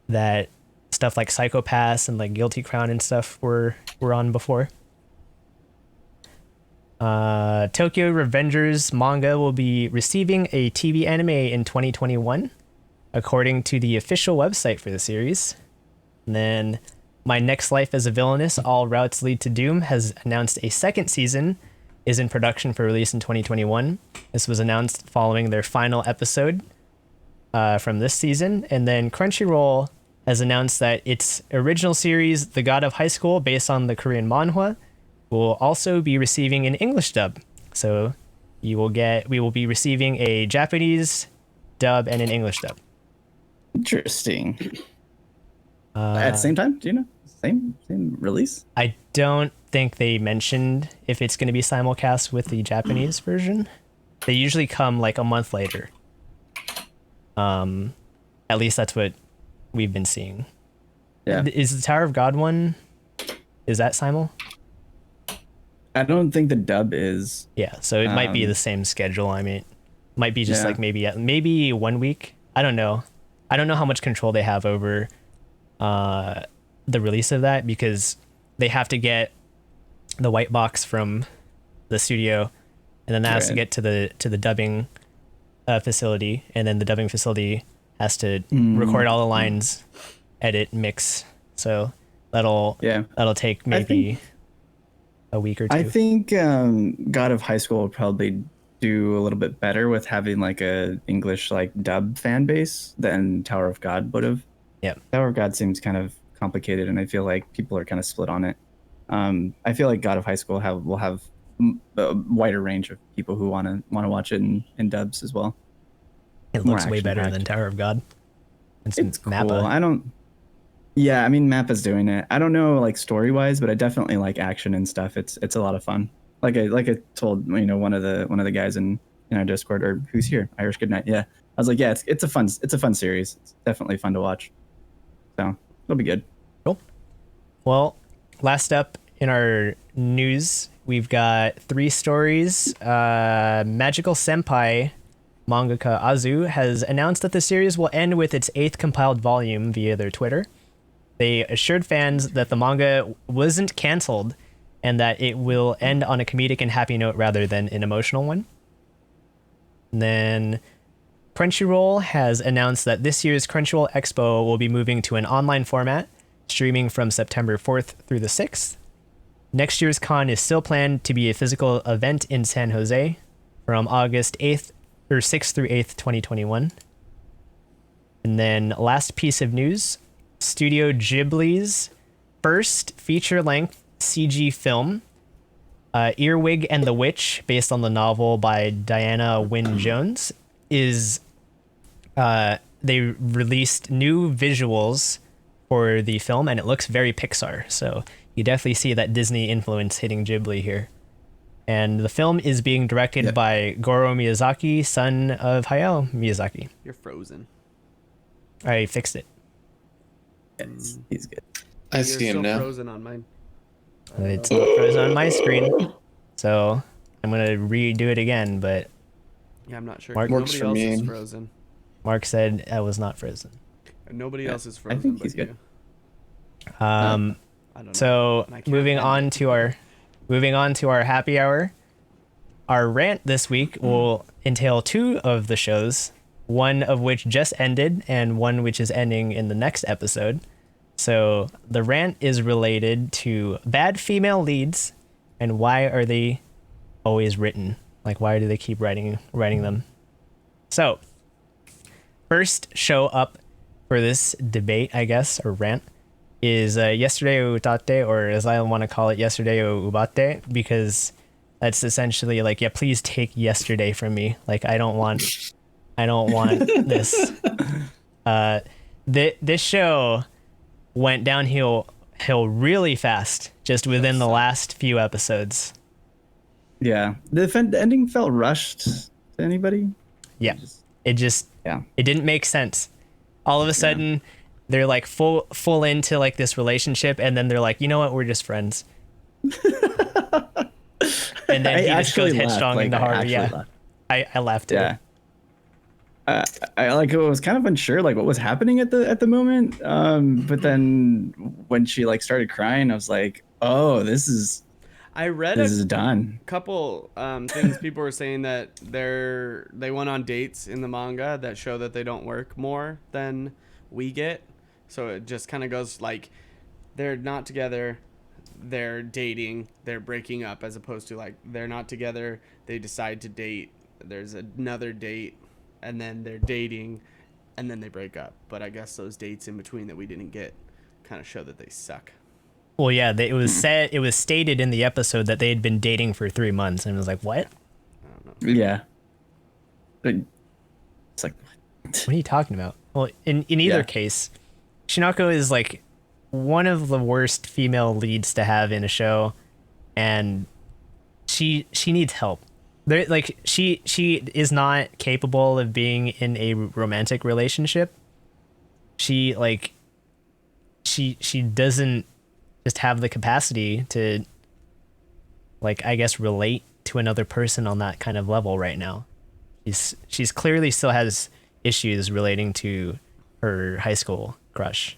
that stuff like Psycho-Pass and like Guilty Crown and stuff were on before. Tokyo Revengers manga will be receiving a TV anime in 2021, according to the official website for the series. And then My Next Life as a Villainess, All Routes Lead to Doom has announced a second season is in production for release in 2021. This was announced following their final episode from this season. And then Crunchyroll has announced that its original series, The God of High School, based on the Korean manhwa, will also be receiving an English dub. So we will be receiving a Japanese dub and an English dub. Interesting. At the same time, do you know? Same release? I don't think they mentioned if it's going to be simulcast with the Japanese version. They usually come like a month later. At least that's what we've been seeing. Yeah. Is the Tower of God one? Is that simul? I don't think the dub is. Yeah, so it might be the same schedule. I mean, might be just Yeah. like maybe 1 week. I don't know. I don't know how much control they have over the release of that, because they have to get the white box from the studio, and then that has to Right. get to the dubbing facility, and then the dubbing facility has to record all the lines, edit, mix. So that'll take maybe a week or two. I think God of High School will probably do a little bit better with having like a English like dub fan base than Tower of God would have. Yeah. Tower of God seems kind of complicated, and I feel like people are kind of split on it. I feel like God of High School will have a wider range of people who want to watch it in dubs as well. It More looks way better action-packed. than Tower of God. And It's cool. Mappa. I don't. Yeah, I mean Mappa's doing it. I don't know like story wise, but I definitely like action and stuff. It's a lot of fun. Like I told one of the guys in our Discord, or who's here, Irish Goodnight. Yeah, I was like, yeah, it's a fun series. It's definitely fun to watch. So it'll be good. Cool. Well, last up in our news, we've got 3 stories. Magical Senpai mangaka Azu has announced that the series will end with its 8th compiled volume via their Twitter. They assured fans that the manga wasn't canceled and that it will end on a comedic and happy note rather than an emotional one. And then Crunchyroll has announced that this year's Crunchyroll Expo will be moving to an online format, streaming from September 4th through the 6th. Next year's con is still planned to be a physical event in San Jose from August 8th or 6th through 8th, 2021. And then last piece of news, Studio Ghibli's first feature-length CG film, Earwig and the Witch, based on the novel by Diana Wynne Jones, is they released new visuals for the film, and it looks very Pixar. So you definitely see that Disney influence hitting Ghibli here. And the film is being directed by Goro Miyazaki, son of Hayao Miyazaki. You're frozen. I fixed it. Yes, he's good. I You're see him still now. frozen on mine. It's not frozen on my screen, so I'm gonna redo it again. But Yeah, I'm not sure. Mark- Works Nobody for else me. is frozen. Mark said I was not frozen. And nobody else is I frozen. think but he's good. you. Um, I don't know. so And I can't moving bend on it. to our happy hour. Our rant this week will entail 2 of the shows, one of which just ended and one which is ending in the next episode. So the rant is related to bad female leads and why are they always written? Like, why do they keep writing them? So first show up for this debate, I guess, or rant, is Yesterday o Utate, or as I want to call it, Yesterday o Ubate, because that's essentially like, yeah, please take yesterday from me. Like, I don't want this. This show went downhill really fast just within the last few episodes. Yeah, the ending felt rushed to anybody. Yeah, it didn't make sense. All of a sudden, they're like full into like this relationship, and then they're like, you know what, we're just friends. And then he just goes headstrong into Haru. Yeah, I laughed at it. I like was kind of unsure like what was happening at the moment. But then when she like started crying, I was like, oh, this is done. Couple things people were saying that they went on dates in the manga that show that they don't work more than we get. So it just kind of goes like they're not together, they're dating, they're breaking up, as opposed to like they're not together, they decide to date, there's another date, and then they're dating, and then they break up. But I guess those dates in between that we didn't get kind of show that they suck. Well, yeah, it was stated in the episode that they had been dating for 3 months, and it was like, what? I don't know. Yeah. But it's like, What are you talking about? Well, in either case, Shinako is like one of the worst female leads to have in a show, and she needs help. Like she is not capable of being in a romantic relationship. She doesn't just have the capacity to, like, I guess, relate to another person on that kind of level right now. She's clearly still has issues relating to her high school crush.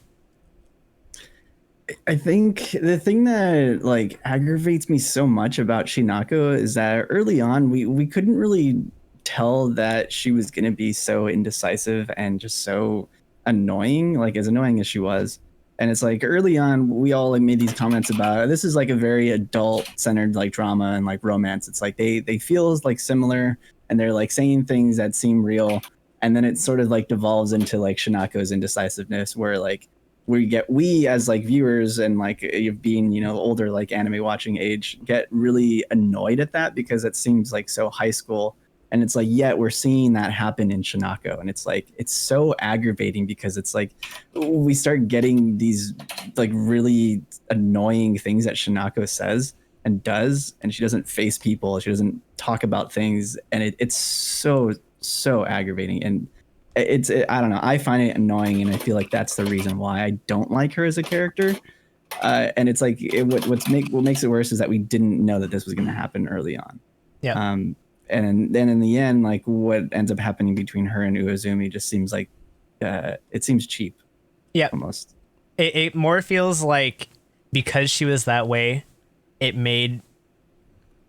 I think the thing that like aggravates me so much about Shinako is that early on we couldn't really tell that she was going to be so indecisive and just so annoying, like as annoying as she was. And it's like early on, we all like made these comments about this is like a very adult centered like drama and like romance. It's like they feel like similar and they're like saying things that seem real. And then it sort of like devolves into like Shinako's indecisiveness, where like we as like viewers and like being, you know, older, like anime watching age, get really annoyed at that because it seems like so high school. And it's like, yet we're seeing that happen in Shinako. And it's like, it's so aggravating because it's like, we start getting these like really annoying things that Shinako says and does. And she doesn't face people. She doesn't talk about things. And it's so aggravating. And I don't know. I find it annoying. And I feel like that's the reason why I don't like her as a character. And it's like, what makes it worse is that we didn't know that this was going to happen early on. Yeah. And then in the end, like what ends up happening between her and Uozumi just seems like it seems cheap. Yeah. Almost. It more feels like because she was that way, it made,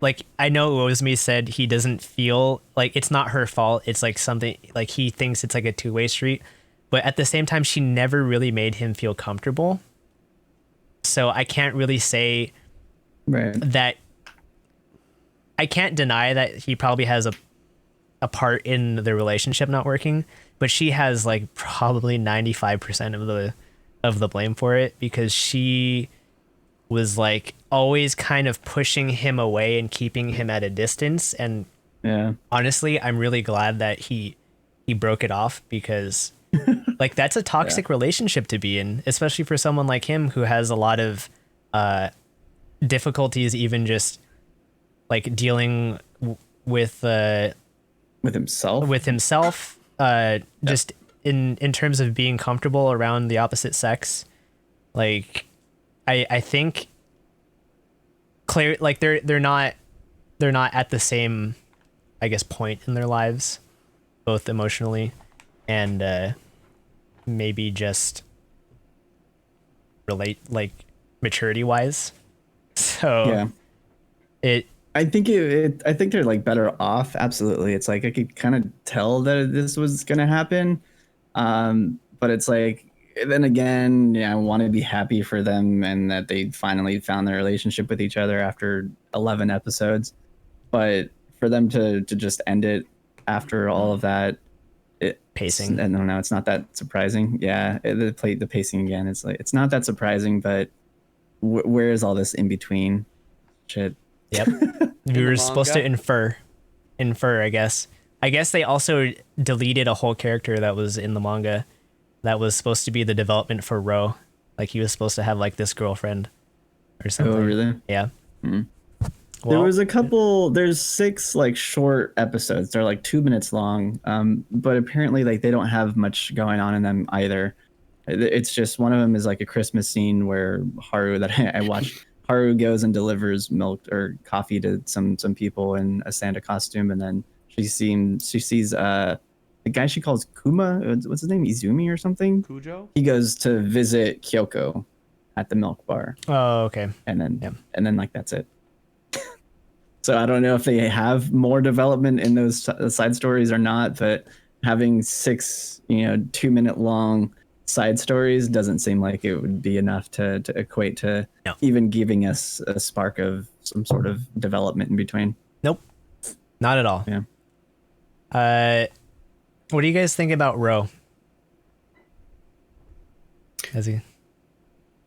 like, I know Uozumi said he doesn't feel like it's not her fault. It's like something like he thinks it's like a two-way street. But at the same time, she never really made him feel comfortable. So I can't really say that. I can't deny that he probably has a part in the relationship not working, but she has like probably 95% of the blame for it, because she was like always kind of pushing him away and keeping him at a distance. And honestly, I'm really glad that he broke it off, because like that's a toxic relationship to be in, especially for someone like him who has a lot of difficulties even just like dealing with himself just in terms of being comfortable around the opposite sex. Like I think Claire, like they're not at the same, I guess, point in their lives, both emotionally and maybe just relate like maturity wise. So I think I think they're like better off. Absolutely. It's like I could kind of tell that this was going to happen. But it's like, then again, I want to be happy for them and that they finally found their relationship with each other after 11 episodes. But for them to just end it after all of that, pacing. I don't know. It's not that surprising. Yeah. The pacing again. It's like, it's not that surprising, but where is all this in between shit? Yep. We were supposed to infer, I guess. I guess they also deleted a whole character that was in the manga that was supposed to be the development for Ro. Like he was supposed to have like this girlfriend or something. Oh, really? Yeah. Mm-hmm. Well, there was a couple, there's 6 like short episodes. They're like 2 minutes long. But apparently like they don't have much going on in them either. It's just one of them is like a Christmas scene where Haru that I watched. Haru goes and delivers milk or coffee to some people in a Santa costume, and then she sees the guy she calls Kuma. What's his name? Izumi or something? Kujo? He goes to visit Kyoko at the milk bar. Oh, okay. And then like that's it. So I don't know if they have more development in those side stories or not, but having 6, 2-minute long side stories doesn't seem like it would be enough to equate to even giving us a spark of some sort of development in between. Nope, not at all. Yeah. What do you guys think about Ro?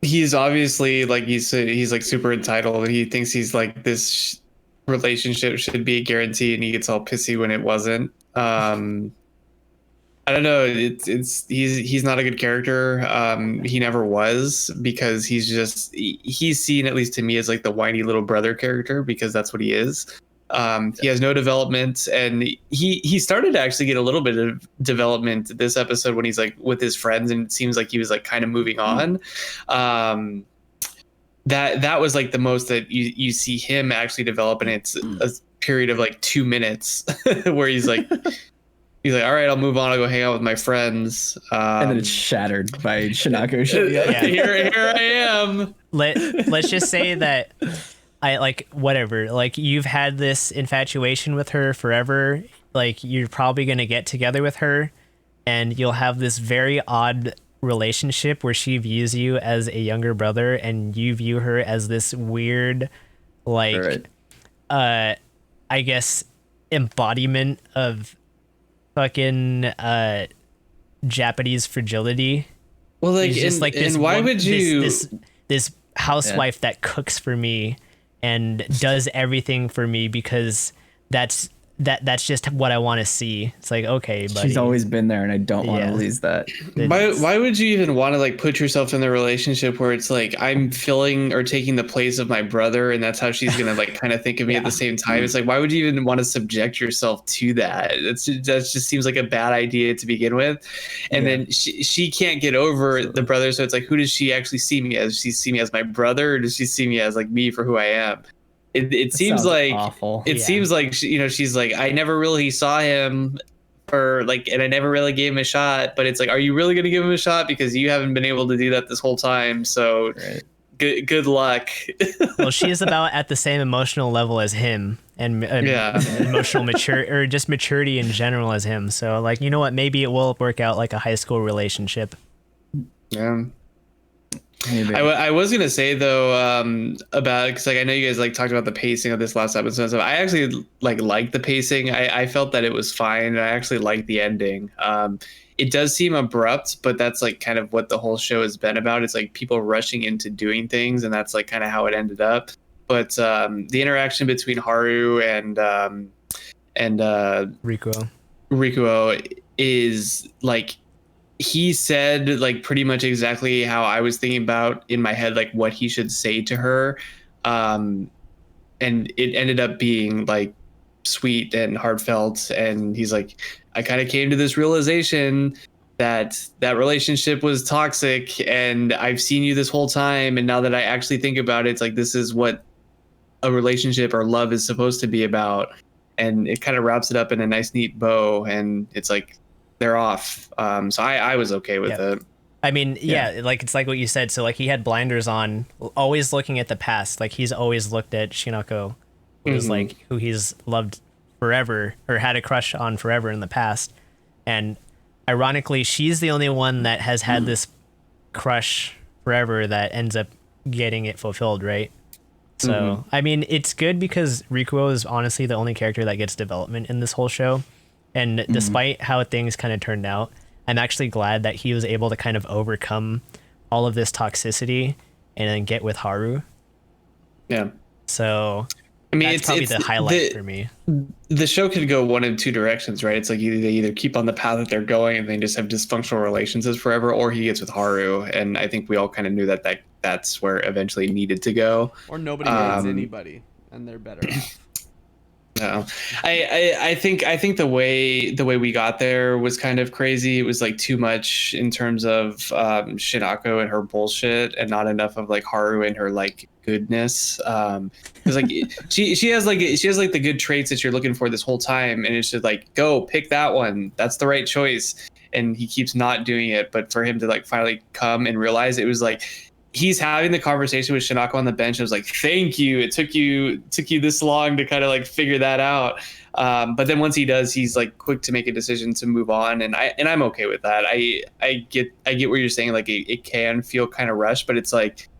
He's obviously like he's like super entitled. He thinks he's like this relationship should be a guarantee, and he gets all pissy when it wasn't. I don't know. He's not a good character. He never was, because he's seen, at least to me, as like the whiny little brother character, because that's what he is. He has no development, and he started to actually get a little bit of development this episode when he's like with his friends, and it seems like he was like kind of moving on. That was like the most that you see him actually develop, and it's a period of like 2 minutes where he's like. He's like, all right, I'll move on. I'll go hang out with my friends. And then it's shattered by Shinako showing up. Yeah. Here I am. Let's just say that I like whatever. Like you've had this infatuation with her forever. like you're probably going to get together with her and you'll have this very odd relationship where she views you as a younger brother and you view her as this weird, like, I guess, embodiment of fucking Japanese fragility. Well, like, She's just like this. and why would you? This housewife that cooks for me and does everything for me because that's just what I want to see. It's like, okay, buddy. She's always been there, and I don't want to Yeah. lose that. Why would you even want to like put yourself in the relationship where it's like I'm filling or taking the place of my brother and that's how she's gonna like kind of think of me at the same time? It's like, why would you even want to subject yourself to that? That just seems like a bad idea to begin with. And then she can't get over the brother, so it's like, who does she actually see me as? Does she see me as my brother, or does she see me as like me for who I am? It seems sounds like awful. it seems like she's like, I never really saw him for like, and I never really gave him a shot. But it's like, are you really gonna give him a shot because you haven't been able to do that this whole time? So good luck. Well, she is about at the same emotional level as him and emotional or just maturity in general as him. So like, you know what? Maybe it will work out like a high school relationship. Yeah. I was gonna say though about, because like I know you guys like talked about the pacing of this last episode and stuff. I actually like the pacing. I felt that it was fine, and I actually liked the ending. It does seem abrupt, but that's like kind of what the whole show has been about. It's like people rushing into doing things, and that's like kind of how it ended up. But the interaction between Haru and Rikuo is like, he said like pretty much exactly how I was thinking about in my head, like what he should say to her. And it ended up being like sweet and heartfelt. And he's like, I kind of came to this realization that relationship was toxic, and I've seen you this whole time. And now that I actually think about it, it's like, this is what a relationship or love is supposed to be about. And it kind of wraps it up in a nice, neat bow. And it's like, they're off. So I was okay with it. I mean, like it's like what you said. So like he had blinders on, always looking at the past. Like he's always looked at Shinako, who's like who he's loved forever or had a crush on forever in the past. And ironically, she's the only one that has had this crush forever that ends up getting it fulfilled, right? So I mean, it's good because Rikuo is honestly the only character that gets development in this whole show. And despite how things kind of turned out, I'm actually glad that he was able to kind of overcome all of this toxicity and then get with Haru. Yeah. So I mean, that's probably the highlight for me. The show could go one of two directions, right? It's like they either keep on the path that they're going and they just have dysfunctional relationships forever, or he gets with Haru. And I think we all kind of knew that that's where it eventually needed to go. Or nobody hates anybody, and they're better off. No, I think the way we got there was kind of crazy. It was like too much in terms of Shinako and her bullshit, and not enough of like Haru and her like goodness. Because like she has the good traits that you're looking for this whole time, and it's just like, go pick that one. That's the right choice. And he keeps not doing it. But for him to like finally come and realize, it was like, he's having the conversation with Shinako on the bench. I was like, thank you. It took you this long to kind of like figure that out. But then once he does, he's like quick to make a decision to move on. And I'm okay with that. I get what you're saying. Like it can feel kind of rushed, but it's like,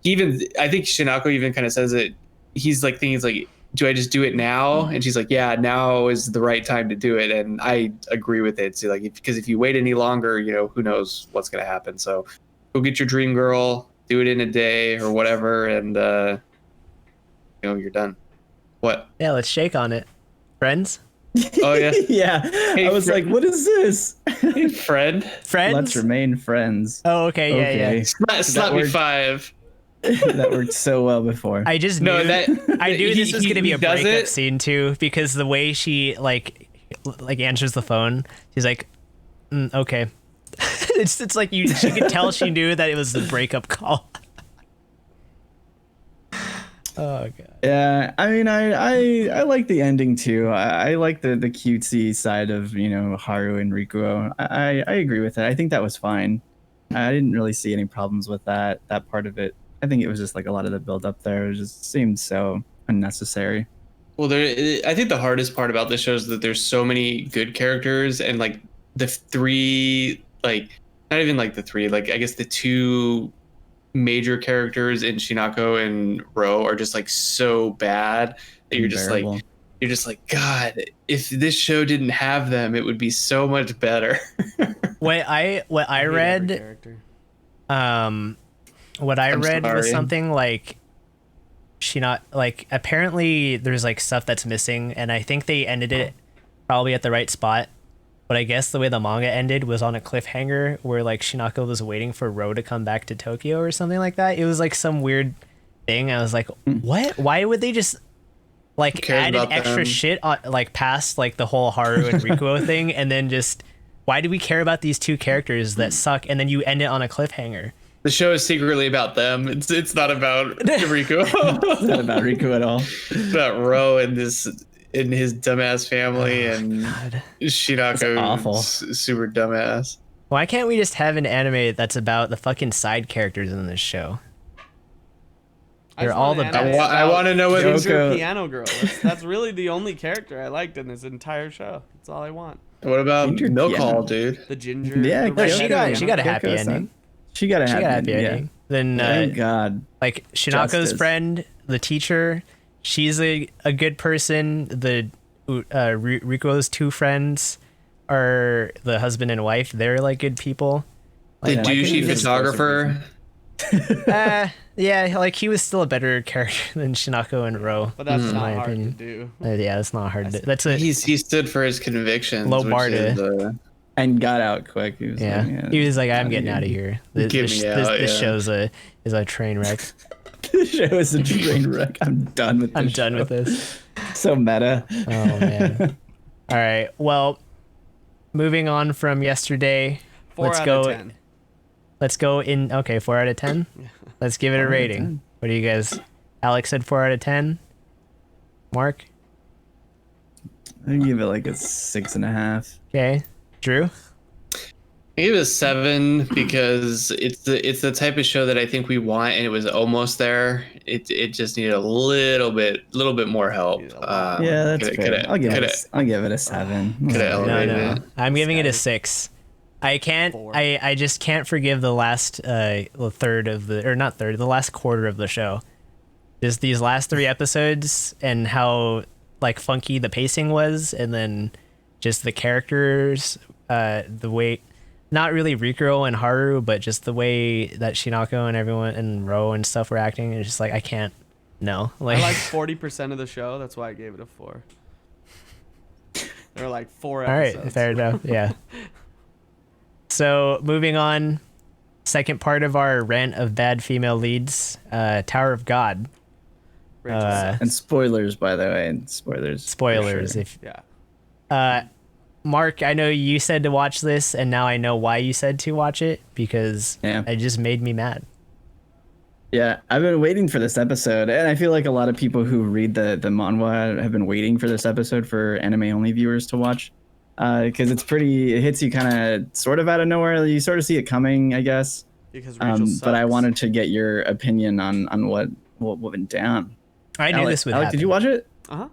I think Shinako even kind of says it. He's like thinking, it's like, do I just do it now? And she's like, yeah, now is the right time to do it. And I agree with it. So like, because if you wait any longer, who knows what's going to happen. So go get your dream girl. Do it in a day or whatever, and you're done. What? Yeah, let's shake on it, friends. Oh yeah. Yeah. Hey, I was like, what is this? Hey, friends. Let's remain friends. Oh, okay, yeah. Slap me 5. That worked so well before. I just knew I knew this was gonna be a breakup scene too, because the way she like answers the phone, she's like, okay. It's like she could tell she knew that it was the breakup call. Oh god. Yeah, I mean, I like the ending too. I like the cutesy side of Haru and Rikuo. I agree with it. I think that was fine. I didn't really see any problems with that part of it. I think it was just like a lot of the build up there. It just seemed so unnecessary. Well, I think the hardest part about this show is that there's so many good characters, and like the three, like not even like the three, like I guess the two major characters in Shinako and Ro are just like so bad that Unbearable. you're just like, God, if this show didn't have them, it would be so much better. What I hate every read, character. what I I'm read was sorry. something like she not like apparently there's like stuff that's missing, and I think they ended it probably at the right spot. But I guess the way the manga ended was on a cliffhanger where like Shinako was waiting for Ro to come back to Tokyo or something like that. It was like some weird thing. I was like, what? Why would they just like cares add an about extra them? shit on like past like the whole Haru and Rikuo thing, and then just why do we care about these two characters that suck, and then you end it on a cliffhanger? The show is secretly about them. It's not about Riku. It's not about Riku at all. It's about Ro and his dumbass family, and God. Shinako, awful. super dumbass. Why can't we just have an anime that's about the fucking side characters in this show? I They're just all want the an anime best. I about want to know what Ginger Yoko- Piano Girl. That's really the only character I liked in this entire show. That's all I want. What about Ginger Milk Piano. Hall, dude? The ginger. Yeah, the But red she piano. got a happy Kyoko-san. ending. She got a She happy, got a happy ending. ending. Then Thank God. like Shinako's Justice. friend, the teacher, she's a good person. The Rikuo's two friends are the husband and wife. They're like good people. The why couldn't douchey you just force a photographer. Yeah, like he was still a better character than Shinako and Ro. But that's in not my hard opinion. to do. Yeah, that's not hard. That's a He stood for his convictions. Low which bar is, to- And got out quick. He was yeah. like, He was like, I'm outta getting here." out of here. This, Get this, me this, out, this yeah. show's is a train wreck. The show is a train wreck. I'm done with this. I'm done show. with this. So meta. Oh man. All right. Well, moving on from yesterday, 4 let's out go. of 10. Let's go in. Okay, 4 out of 10. Let's give it a 4 out of rating. 10. What do you guys? Alex said 4 out of 10. Mark. I give it like a 6.5. Okay. Drew. I give it a 7 because it's the type of show that I think we want, and it was almost there. It just needed a little bit more help. Yeah, a lot. Yeah, that's coulda- fair. coulda- I'll give coulda- it a 7. Coulda No, elevated no. it. I'm giving it a 6. I can't. 4. I just can't forgive the last third of the, or not third, the last quarter of the show. Just these last 3 episodes and how like funky the pacing was, and then just the characters, the way, not really Rikuo and Haru, but just the way that Shinako and everyone and Ro and stuff were acting. It's just like I can't. No, like I like 40% of the show. That's why I gave it a 4. There were like 4 all right, episodes. fair enough. Yeah. So moving on, second part of our rant of bad female leads, Tower of God. Rachel sucks. And spoilers, by the way. And spoilers. for Spoilers. sure. If Yeah. Mark, I know you said to watch this, and now I know why you said to watch it, because Yeah. it just made me mad. Yeah, I've been waiting for this episode, and I feel like a lot of people who read the manhwa have been waiting for this episode for anime only viewers to watch, because it hits you kind of sort of out of nowhere. You sort of see it coming, I guess. Because Rachel sucks. But I wanted to get your opinion on what went down. I knew this would Alec, happen. did you watch it? Uh-huh.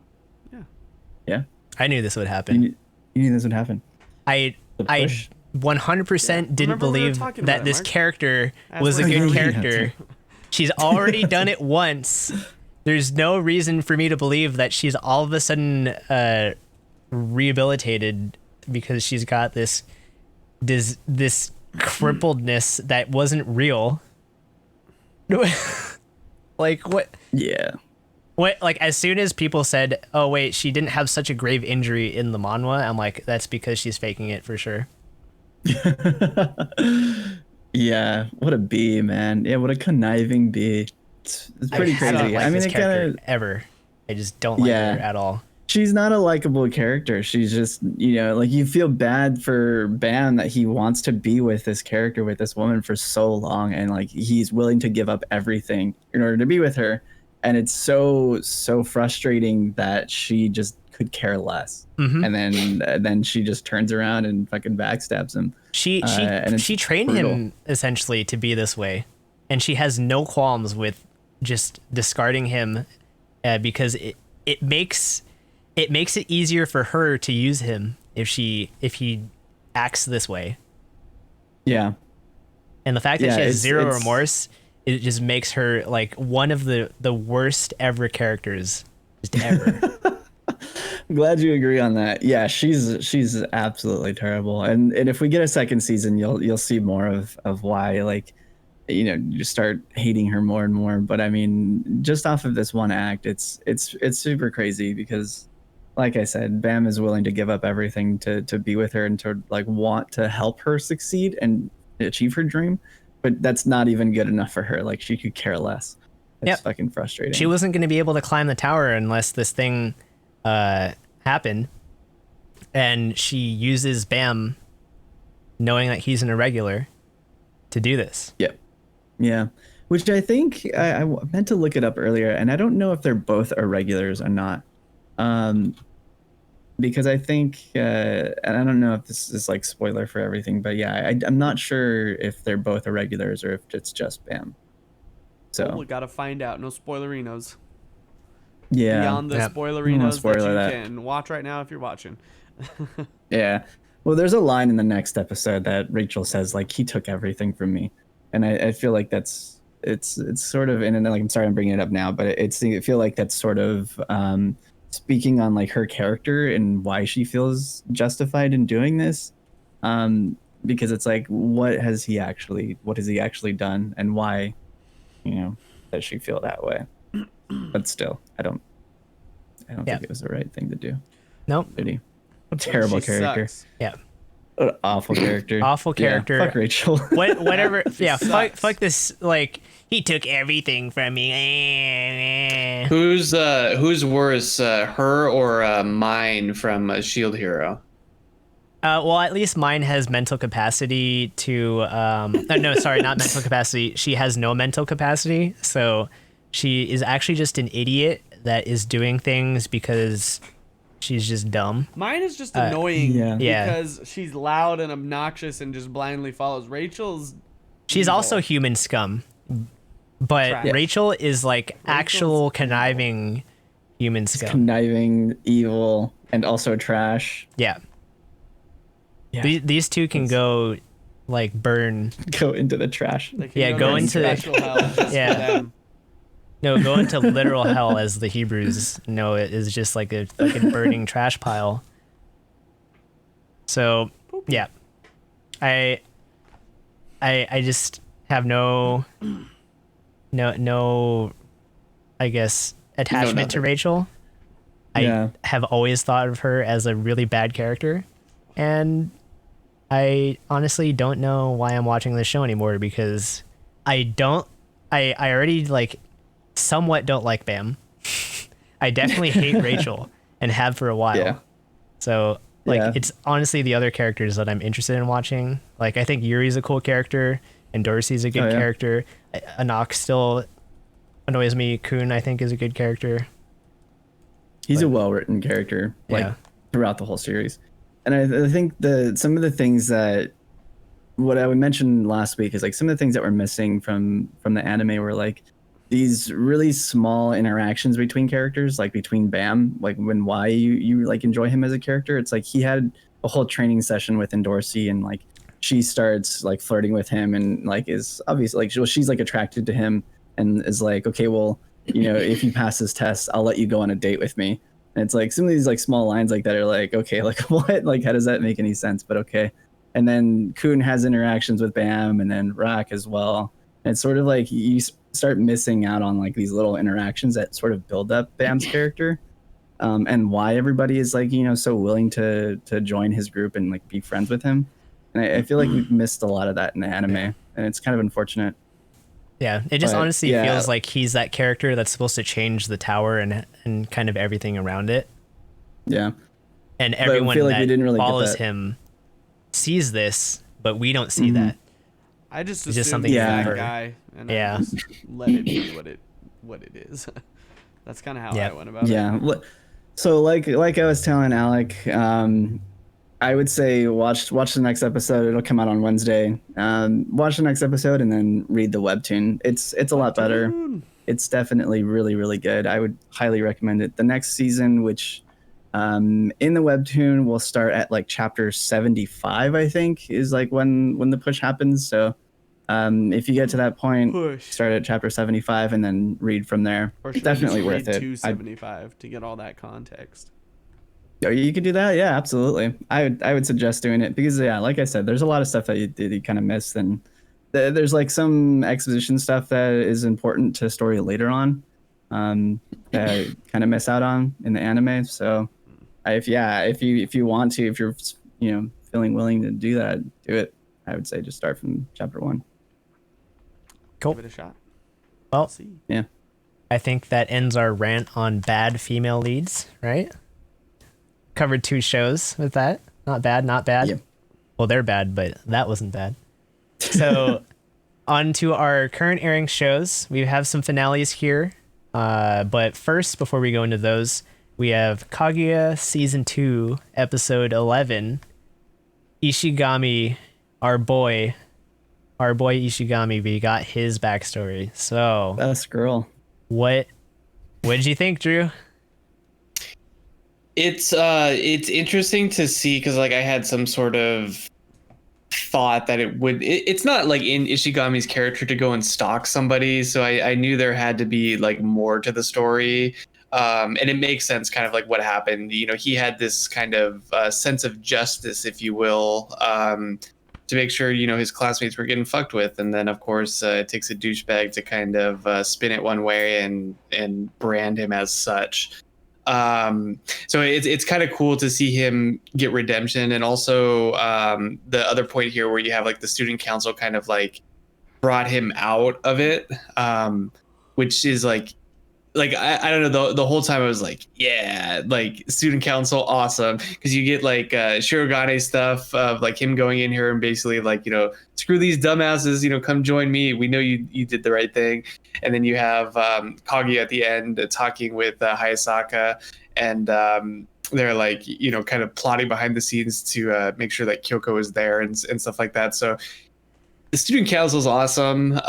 Yeah, I knew this would you, happen. you knew this would happen. I The I push. 100% didn't Remember we were believe talking that about it, this Mark? character That's was a what good we were character. She's already done it once. There's no reason for me to believe that she's all of a sudden rehabilitated because she's got this crippledness that wasn't real. Like what? Yeah. What, like as soon as people said, "Oh wait, she didn't have such a grave injury in the manhwa," I'm like, "That's because she's faking it for sure." Yeah, what a bee, man. Yeah, what a conniving bee. It's pretty I crazy. don't like I mean, this it character kind of. ever. I just don't like Yeah. her at all. She's not a likable character. She's just, like you feel bad for Bam that he wants to be with this character, with this woman for so long, and like he's willing to give up everything in order to be with her. And it's so frustrating that she just could care less. Mhm. And then she just turns around and fucking backstabs him. And it's She trained brutal. him essentially to be this way, and she has no qualms with just discarding him because it makes it easier for her to use him if he acts this way. Yeah. And the fact that Yeah, she has it's- zero it's- remorse, it just makes her like one of the worst ever characters just ever. I'm glad you agree on that. Yeah, she's absolutely terrible. And if we get a second season, you'll see more of why, like, you know, you start hating her more and more. But I mean, just off of this one act, it's super crazy because, like I said, Bam is willing to give up everything to be with her and to like want to help her succeed and achieve her dream. But that's not even good enough for her. Like, she could care less. It's Yep. fucking frustrating. She wasn't going to be able to climb the tower unless this thing happened, and she uses Bam, knowing that he's an irregular, to do this. Yep. Yeah. Which I think I meant to look it up earlier, and I don't know if they're both irregulars or not. Because I think, and I don't know if this is like spoiler for everything, but yeah, I'm not sure if they're both irregulars or if it's just Bam. So Well, we gotta find out. No spoilerinos. yeah, Beyond the Yeah. spoilerinos spoiler that you that. can watch right now if you're watching. yeah. Well, there's a line in the next episode that Rachel says like, he took everything from me, and I feel like it's sort of, and like, I'm sorry I'm bringing it up now, but I feel like that's sort of speaking on like her character and why she feels justified in doing this, because it's like, what has he actually done, and why, you know, does she feel that way? But still, I don't Yeah. think it was the right thing to do. Nope. Did he? A terrible She character. sucks. Yeah. An awful character. Awful Yeah, character. fuck Rachel. Whatever. Yeah. sucks. Fuck this. Like, he took everything from me. Who's worse, her or mine from Shield Hero? Well, at least mine has mental capacity to. No, sorry, not mental capacity. She has no mental capacity, so she is actually just an idiot that is doing things because she's just dumb. Mine is just annoying Yeah. because she's loud and obnoxious and just blindly follows. Rachel's She's evil. also human scum, but Trash. Rachel is like actual conniving human scum. Conniving, evil, and also trash. Yeah. Yeah. These two can go like burn. Go into the trash. They can Yeah, go to into- special hell just Yeah. for them. No, go into literal hell, as the Hebrews know it, is just like a fucking burning trash pile. So, yeah, I just have no, I guess, attachment to nothing. Rachel. Yeah. I have always thought of her as a really bad character, and I honestly don't know why I'm watching this show anymore, because I already like somewhat don't like Bam. I definitely hate Rachel and have for a while. Yeah. So like Yeah. it's honestly the other characters that I'm interested in watching. Like I think Yuri's a cool character and Dorsey's a good Oh, yeah. character. Anak still annoys me. Kun I think is a good character. He's a well-written character, like Yeah. throughout the whole series. And I think some of the things that what I would mention last week is like some of the things that were missing from the anime were like these really small interactions between characters, like between Bam, like why you like enjoy him as a character. It's like he had a whole training session with Dorsey, and like she starts like flirting with him, and like is obviously like she's like attracted to him and is like, okay, well, you know, if you pass this test, I'll let you go on a date with me. And it's like some of these like small lines like that are like, okay, like what? Like how does that make any sense? But okay. And then Kun has interactions with Bam, and then Rock as well. And it's sort of like you start missing out on like these little interactions that sort of build up Bam's character, and why everybody is like, you know, so willing to join his group and like be friends with him. And I feel like we've missed a lot of that in the anime, and it's kind of unfortunate. Yeah, it just But, honestly yeah. feels like he's that character that's supposed to change the tower and kind of everything around it. Yeah. And I everyone feel like we that didn't really get follows that. him sees this, but we don't see Mhm. that. I just It's assumed just something he's Yeah. that for- guy, and Yeah. I just let it be what it is. That's kind of how Yeah. I went about it. Yeah. So like I was telling Alec, I would say watch the next episode. It'll come out on Wednesday. Watch the next episode and then read the webtoon. It's a lot better. it's definitely really, really good. I would highly recommend it. The next season, which in the webtoon will start at like chapter 75, I think, is like when the push happens. So if you get to that point, Push. start at chapter 75 and then read from there. Or It's should I just definitely read worth it. 275 to get all that context? Oh, you could do that, yeah, absolutely. I would suggest doing it because, yeah, like I said, there's a lot of stuff that you kind of miss, and there's like some exposition stuff that is important to story later on, that I kind of miss out on in the anime. So, if you want to, if you're feeling willing to do that, do it. I would say just start from chapter 1. Cool. Give it a shot. Well, See. Yeah. I think that ends our rant on bad female leads, right? Covered 2 shows with that. Not bad, not bad. Yeah. Well, they're bad, but that wasn't bad. So, on to our current airing shows. We have some finales here. But first, before we go into those, we have Kaguya Season 2, Episode 11. Ishigami, our boy Ishigami, we got his backstory. So, Best girl. what did you think, Drew? It's interesting to see because like I had some sort of thought that it's not like in Ishigami's character to go and stalk somebody, so I knew there had to be like more to the story, and it makes sense kind of like what happened. He had this kind of sense of justice, if you will, to make sure his classmates were getting fucked with, and then of course it takes a douchebag to kind of spin it one way and brand him as such. So it's kind of cool to see him get redemption, and also the other point here where you have like the student council kind of like brought him out of it, which is like I don't know, the whole time I was like, yeah, like student council, awesome, because you get like Shirogane stuff of like him going in here and basically like screw these dumbasses, come join me, we know you did the right thing. And then you have Kaguya at the end talking with Hayasaka, and they're like kind of plotting behind the scenes to make sure that Kyoko is there and stuff like that. So the student council is awesome.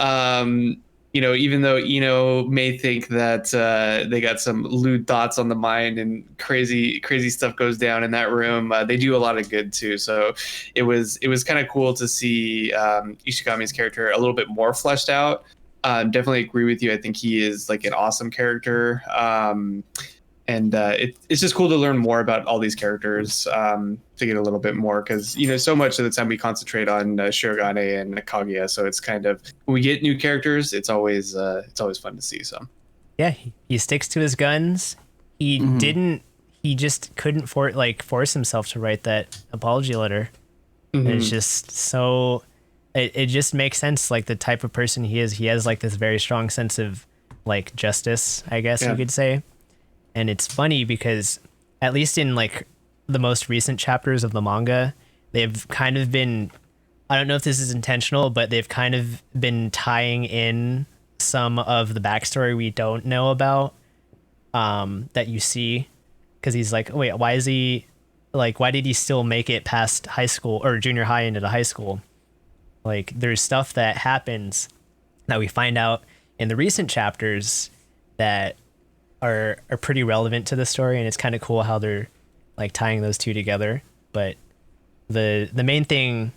Even though may think that they got some lewd thoughts on the mind and crazy stuff goes down in that room, they do a lot of good too. So it was kind of cool to see Ishigami's character a little bit more fleshed out. Definitely agree with you. I think he is like an awesome character. And it's just cool to learn more about all these characters, to get a little bit more, because so much of the time we concentrate on Shirogane and Kaguya, so it's kind of when we get new characters, it's always fun to see. So Yeah, he sticks to his guns. He just couldn't force himself to write that apology letter. And it's just so it just makes sense, like the type of person he is. He has like this very strong sense of like justice, I guess you could say. And it's funny because at least in like the most recent chapters of the manga, they've kind of been, I don't know if this is intentional, but they've kind of been tying in some of the backstory we don't know about, that you see, because he's like, wait, why did he still make it past high school or junior high into the high school? Like there's stuff that happens that we find out in the recent chapters that are pretty relevant to the story, and it's kind of cool how they're like tying those two together. But the main thing,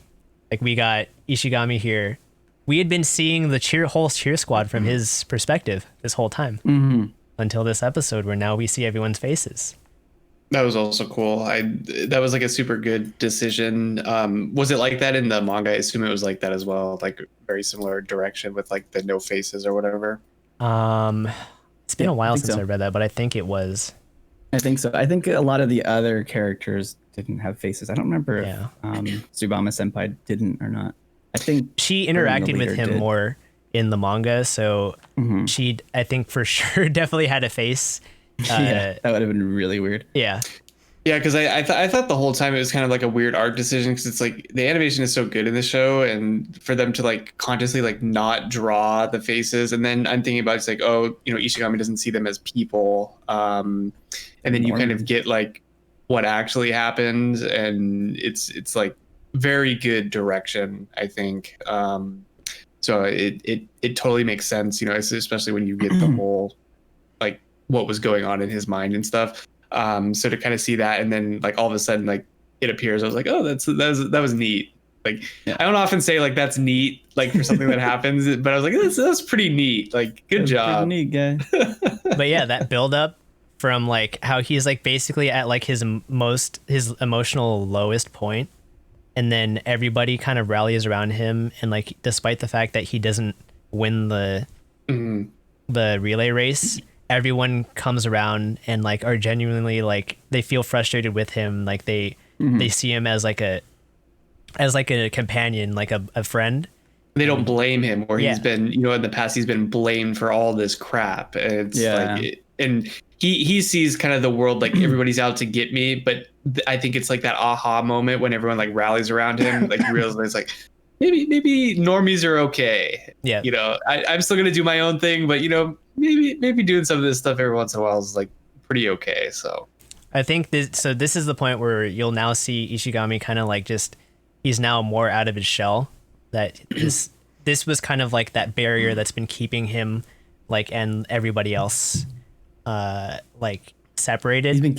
like we got Ishigami here, we had been seeing the whole cheer squad from his perspective this whole time until this episode where now we see everyone's faces. that was also cool. That was like a super good decision. Was it like that in the manga? I assume it was like that as well, like very similar direction with like the no faces or whatever. It's been a while since so. I read that, but I think it was. I think so. I think a lot of the other characters didn't have faces. I don't remember if Tsubame Senpai didn't or not. I think She interacted with him did. more in the manga, so she, I think for sure, definitely had a face. Yeah, that would have been really weird. Yeah. Yeah, because I thought the whole time it was kind of like a weird art decision, because it's like the animation is so good in the show, and for them to like consciously like not draw the faces, and then I'm thinking about it's like, oh, Ishigami doesn't see them as people, and then you kind of get like what actually happened, and it's like very good direction, I think. So it totally makes sense, especially when you get the whole like what was going on in his mind and stuff. So to kind of see that, and then like all of a sudden like it appears, I was like, oh, that was neat. Like Yeah. I don't often say like that's neat, like for something that happens, but I was like, that's pretty neat. Like good That's job. pretty neat, guy. But yeah, that build up from like how he's like basically at like his emotional lowest point, and then everybody kind of rallies around him, and like despite the fact that he doesn't win the relay race, everyone comes around and like are genuinely like they feel frustrated with him, like they see him as like a companion, like a friend. They don't blame him, or Yeah. he's been, in the past he's been blamed for all this crap. And it's Yeah. like, and he sees kind of the world like everybody's out to get me, but I think it's like that aha moment when everyone like rallies around him, like realizes like maybe normies are okay. Yeah. I'm still gonna do my own thing, but maybe doing some of this stuff every once in a while is like pretty okay. So I think this is the point where you'll now see Ishigami kind of like just he's now more out of his shell. That this was kind of like that barrier that's been keeping him like and everybody else like separated. He's been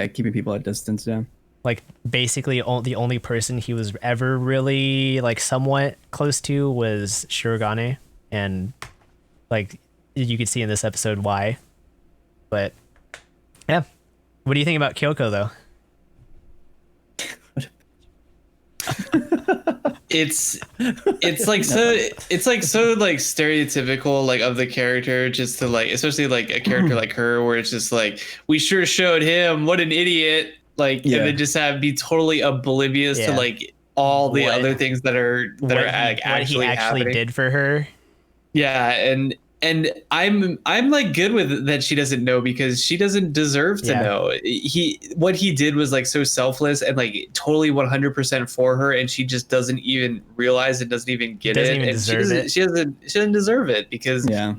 keeping people at distance. Yeah. Like basically the only person he was ever really like somewhat close to was Shirogane, and like you could see in this episode why. But yeah, what do you think about Kyoko though? it's like so like stereotypical like of the character, just to like, especially like a character like her, where it's just like, we sure showed him, what an idiot, like, Yeah. and then just be totally oblivious to Yeah. like all the What- other things that are What actually he actually happening. did for her. Yeah, and I'm like good with it that she doesn't know, because she doesn't deserve to Yeah. know. What he did was like so selfless and like totally 100% for her, and she just doesn't even realize it, doesn't even get Doesn't it, even and deserve it. she doesn't deserve it, because Yeah.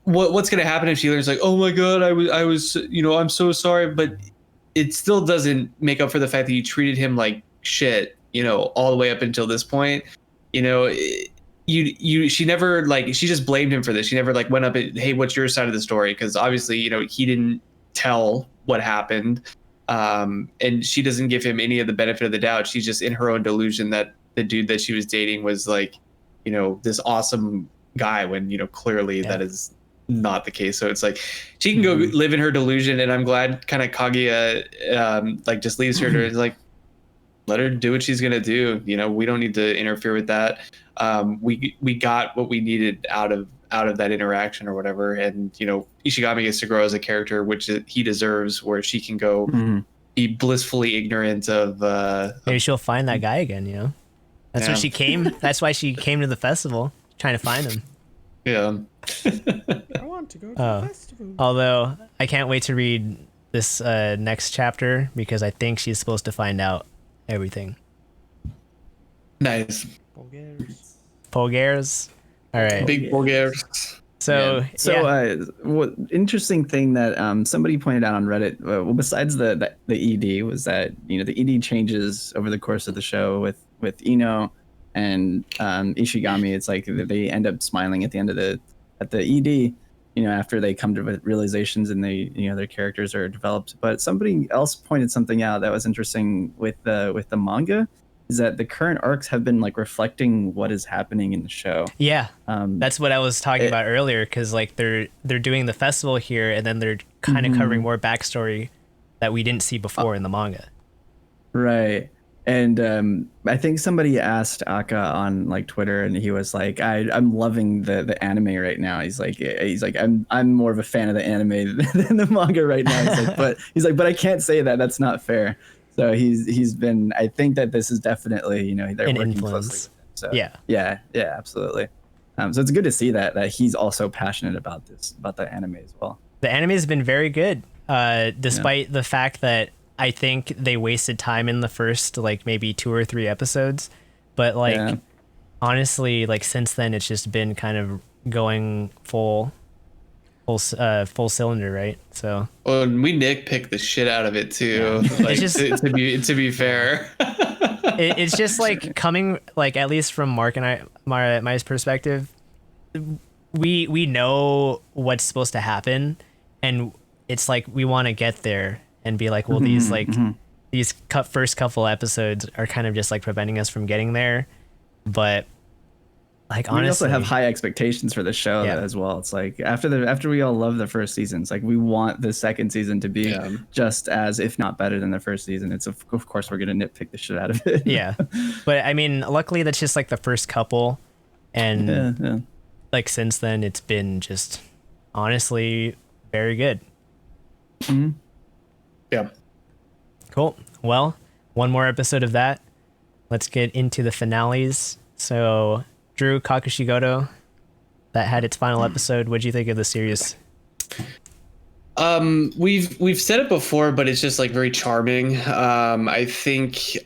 what's gonna happen if she learns like, oh my god, I was I'm so sorry, but it still doesn't make up for the fact that you treated him like shit, all the way up until this point. She never like, she just blamed him for this. She never like went up and, hey, what's your side of the story? Because obviously, he didn't tell what happened, and she doesn't give him any of the benefit of the doubt. She's just in her own delusion that the dude that she was dating was like, this awesome guy, when clearly that is not the case. So it's like she can go live in her delusion, and I'm glad kind of Kaguya like just leaves her to like, let her do what she's gonna do. We don't need to interfere with that. We got what we needed out of that interaction or whatever, and Ishigami gets to grow as a character, which he deserves, where she can go be blissfully ignorant of Maybe she'll find that guy again. That's Yeah. why she came. That's why she came to the festival, trying to find him. yeah. I want to go to Oh. the festival. Although I can't wait to read this next chapter, because I think she's supposed to find out everything. Nice. Polgares. All right. Big Bulgarians. So What interesting thing that somebody pointed out on Reddit, well, besides the ED, was that the ED changes over the course of the show with Ino and Ishigami. It's like they end up smiling at the end of the ED, after they come to realizations and they their characters are developed. But somebody else pointed something out that was interesting with the manga, is that the current arcs have been like reflecting what is happening in the show. yeah, Um, that's what I was talking about earlier, because like they're doing the festival here, and then they're kind of covering more backstory that we didn't see before in the manga. Right. And I think somebody asked Aka on like Twitter, and he was like, I'm loving the anime right now. He's like I'm more of a fan of the anime than the manga right now. He's like, but I can't say that. That's not fair. So he's been, I think that this is definitely, they're An working influence. closely. So Yeah. yeah, absolutely. So it's good to see that he's also passionate about the anime as well. The anime has been very good, despite the fact that I think they wasted time in the first like maybe 2 or 3 episodes, but like Yeah. honestly, like since then it's just been kind of going full cylinder, right? So Well, and we nitpick the shit out of it too. Like It's just- to be fair. it's just like coming, like, at least from Mark and my perspective, we know what's supposed to happen, and it's like we want to get there and be like, well, these first couple episodes are kind of just like preventing us from getting there. But like, honestly, we also have high expectations for the show as well. It's like after we all love the first season, it's like we want the second season to be just as, if not better than the first season. It's of course we're gonna nitpick the shit out of it. Yeah, but I mean, luckily that's just like the first couple, and like since then it's been just honestly very good. Yeah. Cool. Well, one more episode of that. Let's get into the finales. So, Drew, Kakushigoto, that had its final episode. What'd you think of the series? We've said it before, but it's just like very charming. I think,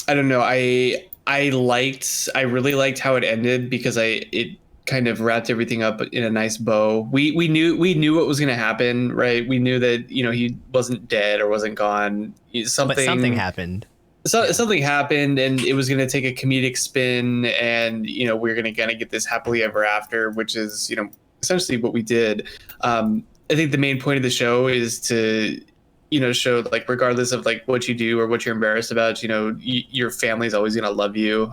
I don't know. I really liked how it ended because it kind of wrapped everything up in a nice bow. We knew what was going to happen, right? We knew that, he wasn't dead or wasn't gone. But something happened. So something happened, and it was going to take a comedic spin, and we're going to kind of get this happily ever after, which is essentially what we did. I think the main point of the show is to show, like, regardless of like what you do or what you're embarrassed about, your family's always going to love you.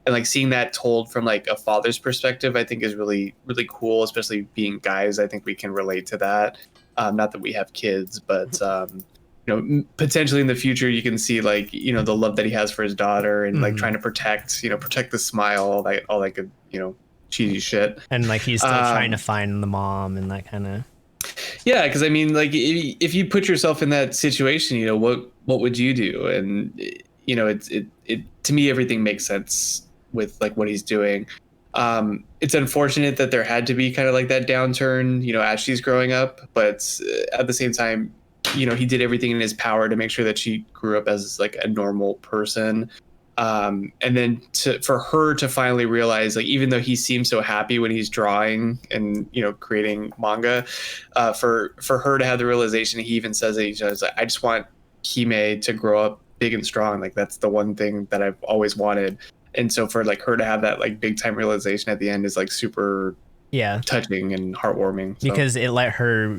And like seeing that told from like a father's perspective, I think is really, really cool, especially being guys. I think we can relate to that. Not that we have kids, but potentially in the future you can see like, the love that he has for his daughter, and like trying to protect the smile, all that good, cheesy shit. And like he's still trying to find the mom and that kind of. Yeah, because I mean, like if you put yourself in that situation, what would you do? And it to me, everything makes sense with like what he's doing. It's unfortunate that there had to be kind of like that downturn, as she's growing up, but at the same time, he did everything in his power to make sure that she grew up as like a normal person. And then for her to finally realize, like, even though he seems so happy when he's drawing and creating manga, for her to have the realization, he even says that he's like, I just want Hime to grow up big and strong. Like, that's the one thing that I've always wanted. And so for like her to have that like big time realization at the end is like super touching and heartwarming. So. Because it let her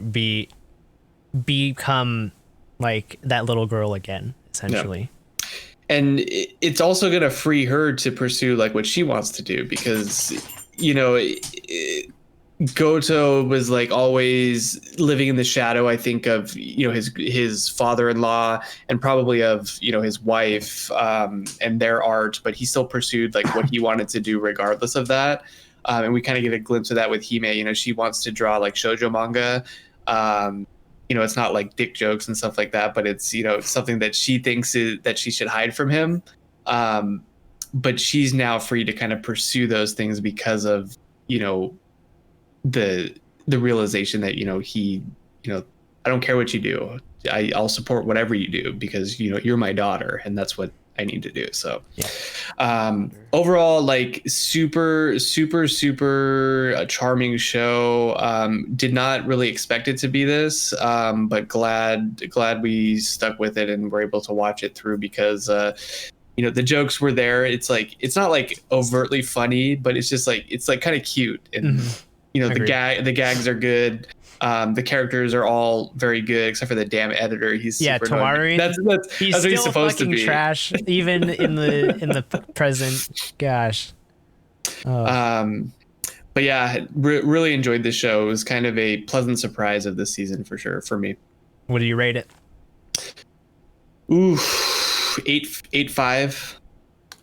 become like that little girl again, essentially. Yeah. And it's also going to free her to pursue like what she wants to do, because Goto was like always living in the shadow, I think, of his father-in-law and probably of his wife and their art, but he still pursued like what he wanted to do regardless of that. And we kind of get a glimpse of that with Hime. She wants to draw like shoujo manga. It's not like dick jokes and stuff like that, but it's something that she thinks that she should hide from him. But she's now free to kind of pursue those things because of the realization that he I don't care what you do, I'll support whatever you do, because you're my daughter, and that's what I need to do. So overall, like, super charming show. Did not really expect it to be this, but glad we stuck with it and were able to watch it through, because the jokes were there. It's like, it's not like overtly funny, but it's just like, it's like kind of cute, and the gags are good. The characters are all very good, except for the damn editor. He's super Tawari. That's what he's supposed to be. Trash, even in the present. Gosh. But yeah, really enjoyed the show. It was kind of a pleasant surprise of this season for sure for me. What do you rate it? Ooh, 8.5.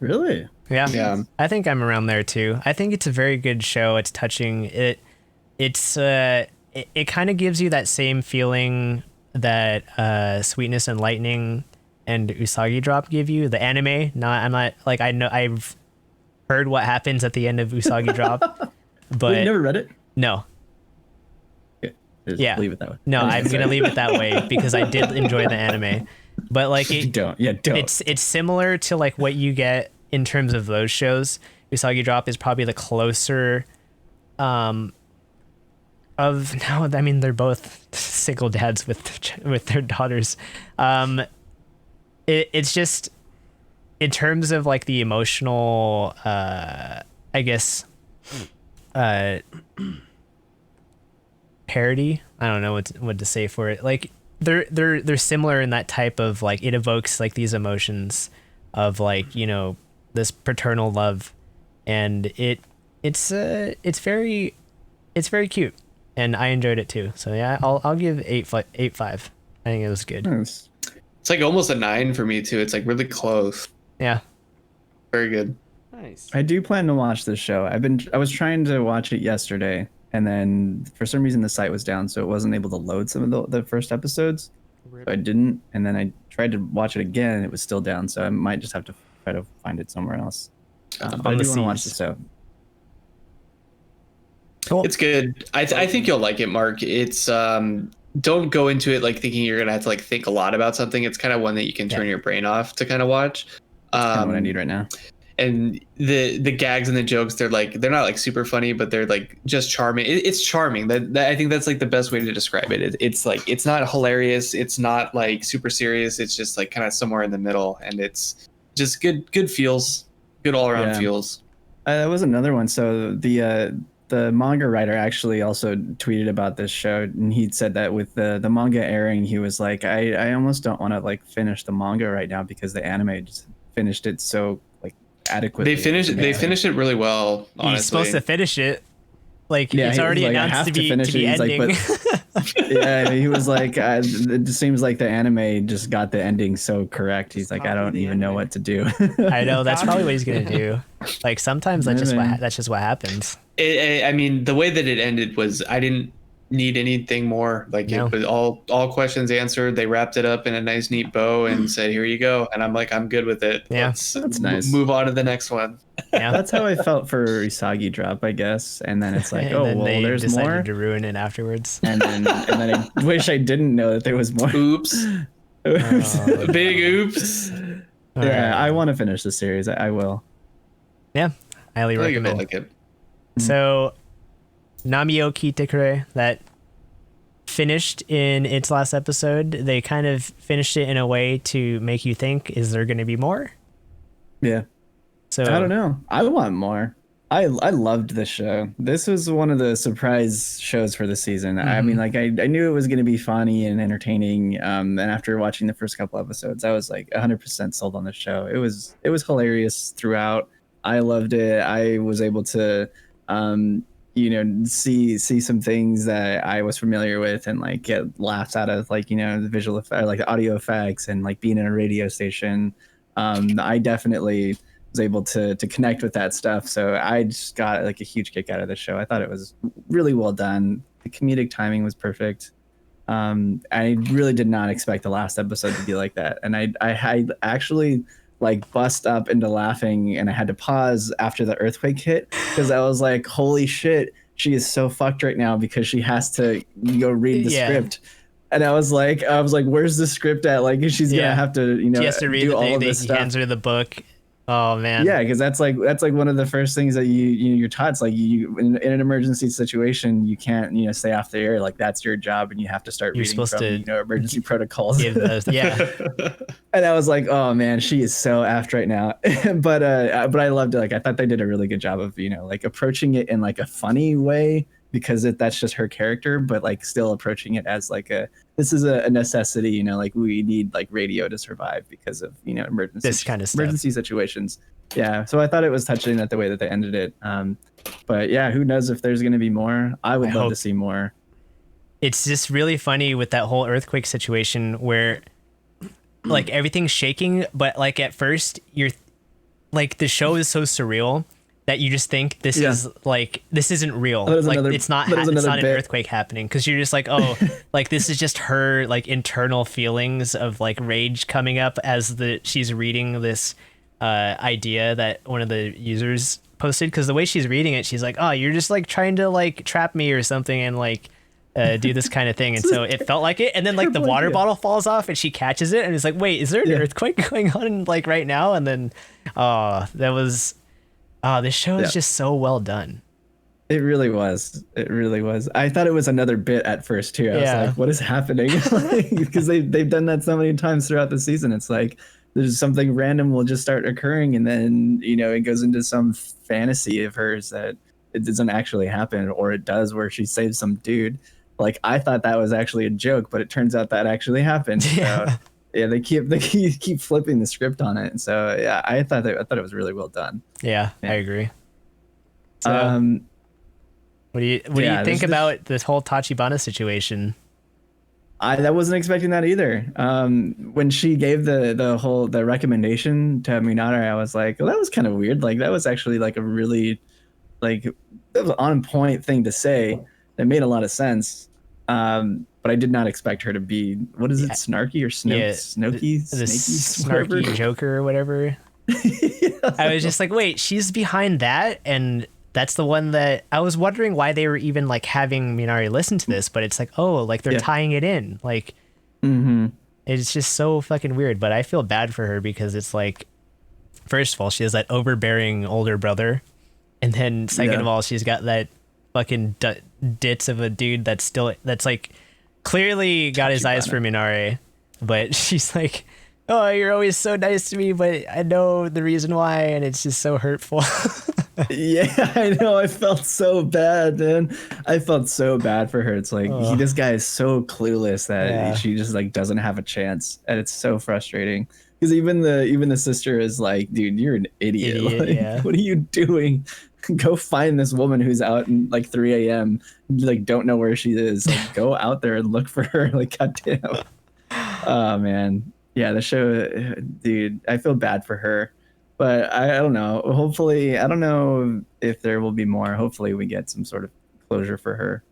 Really? Yeah. I think I'm around there too. I think it's a very good show. It's touching. It kind of gives you that same feeling that Sweetness and Lightning and Usagi Drop give you. The anime. I've heard what happens at the end of Usagi Drop, but you never read it? No. Yeah. Leave it that way. No, I'm gonna leave it that way because I did enjoy the anime, but like don't. It's similar to like what you get in terms of those shows. Usagi Drop is probably the closer. They're both single dads with their daughters. It's just in terms of like the emotional, I guess, uh, parody. I don't know what to say for it. Like they're similar in that type of like it evokes like these emotions of like, you know, this paternal love, and it's very cute, and I enjoyed it too. So yeah, I'll give 8.5. I think it was good. Nice. It's like almost a 9 for me too. It's like really close. Yeah. Very good. Nice. I do plan to watch this show. I was trying to watch it yesterday, and then for some reason the site was down, so it wasn't able to load some of the first episodes. Rip. So I didn't, and then I tried to watch it again, and it was still down. So I might just have to try to find it somewhere else. But I On the do want to watch seas. the show. Cool. It's good. I think you'll like it, Mark. It's don't go into it like thinking you're gonna have to like think a lot about something. It's kind of one that you can turn your brain off to kind of watch. Kind of what I need right now. And the gags and the jokes, they're not like super funny, but they're like just charming. It's charming. That I think that's like the best way to describe it. It's like it's not hilarious. It's not like super serious. It's just like kind of somewhere in the middle, and it's just good feels, good all around Yeah. feels. That was another one. So the manga writer actually also tweeted about this show, and he said that with the manga airing, he was like, I almost don't want to like finish the manga right now because the anime just finished it so like adequately. They finished it really well. Honestly, He's supposed to finish it. Like Yeah, it's he was already like, I announced have to to be finish it. He's like, ending. Yeah, he was like, it just seems like the anime just got the ending so correct. He's like, I don't even know what to do. I know that's probably what he's gonna do. Like sometimes that's just Maybe. that's just what happens. I mean, the way that it ended was I didn't need anything more. Like No. it was all questions answered. They wrapped it up in a nice, neat bow and said, "Here you go." And I'm like, I'm good with it. Yeah. Let's That's nice. move on to the next one. Yeah. That's how I felt for Usagi Drop, I guess. And then it's like, And oh then well, they there's decided more. to ruin it afterwards. And then I wish I didn't know that there was more. Oops. Oh. Big oops. All Yeah, right. I want to finish the series. I will. Yeah, highly I think you'll recommend. like it. So, Namio Kitekure, that finished in its last episode, they kind of finished it in a way to make you think, is there going to be more? Yeah. So I don't know. I want more. I loved this show. This was one of the surprise shows for the season. I mean, like I knew it was going to be funny and entertaining. And after watching the first couple episodes, I was like 100% sold on the show. It was hilarious throughout. I loved it. I was able to, see some things that I was familiar with and like get laughs out of, like, the visual effect, like the audio effects, and like being in a radio station. I definitely was able to connect with that stuff. So I just got like a huge kick out of the show. I thought it was really well done. The comedic timing was perfect. I really did not expect the last episode to be like that. And I actually like bust up into laughing, and I had to pause after the earthquake hit because I was like, holy shit, she is so fucked right now because she has to go read the Yeah. script. And I was like, where's the script at? Like, she's Yeah. gonna have to, she has to read do the all thing. of They this stuff. hands her the book. Oh man. Yeah, because that's like one of the first things that you're taught. It's like you in an emergency situation, you can't stay off the air. Like that's your job, and you have to start You're reading supposed from to emergency protocols. Give those, yeah. And I was like, oh man, she is so aft right now. but I loved it. Like I thought they did a really good job of like approaching it in like a funny way, because that's just her character, but like still approaching it as like this is a necessity. Like we need like radio to survive because of emergency This kind of stuff. emergency situations. Yeah, so I thought it was touching that the way that they ended it. But yeah, who knows if there's going to be more? I would I love hope- to see more. It's just really funny with that whole earthquake situation where like everything's shaking, but like at first you're like the show is so surreal that you just think this Yeah. is like this isn't real. That was Like another- it's not that was it's another not an bit. earthquake happening, because you're just like, oh, like this is just her like internal feelings of like rage coming up as she's reading this idea that one of the users posted, because the way she's reading it, she's like, oh, you're just like trying to like trap me or something and like do this kind of thing. And so it felt like it, and then like the Terrible water idea. bottle falls off and she catches it and it's like, wait, is there an Yeah. earthquake going on like right now? And then this show is Yeah. just so well done. It really was. It really was. I thought it was another bit at first too. I Yeah. was like, what is happening? Because they've done that so many times throughout the season. It's like there's something random will just start occurring, and then it goes into some fantasy of hers that it doesn't actually happen, or it does, where she saves some dude. Like, I thought that was actually a joke, but it turns out that actually happened. Yeah. So yeah, they keep flipping the script on it. And so yeah, I thought it was really well done. Yeah, Yeah. I agree. So, Um, what do you yeah, think there's- about this whole Tachibana situation? I wasn't expecting that either. When she gave the recommendation to Minare, I was like, well, that was kind of weird. Like, that was actually like a really that was an on point thing to say. That made a lot of sense. But I did not expect her to be, what is it, Yeah. snarky or snokey, The snaky, whatever. snarky Joker or whatever. I was just like, wait, she's behind that, and that's the one that I was wondering why they were even like having Minari listen to this, but it's like, oh, like they're Yeah. tying it in. Like, Mm-hmm. it's just so fucking weird. But I feel bad for her because it's like, first of all, she has that overbearing older brother, and then second Yeah. of all, she's got that fucking ditz of a dude that's like clearly got his eyes for Minare, but she's like, oh, you're always so nice to me, but I know the reason why, and it's just so hurtful. Yeah, I know. I felt so bad, man. I felt so bad for her. It's like Ugh. this guy is so clueless that Yeah. she just like doesn't have a chance, and it's so frustrating. Because even the sister is like, dude, you're an idiot. Idiot, Like, yeah. what are you doing? Go find this woman who's out in like 3 a.m. Like, don't know where she is. Like, go out there and look for her. Like, goddamn. Oh man, yeah. The show, dude. I feel bad for her. But I don't know. Hopefully, I don't know if there will be more. Hopefully, we get some sort of closure for her.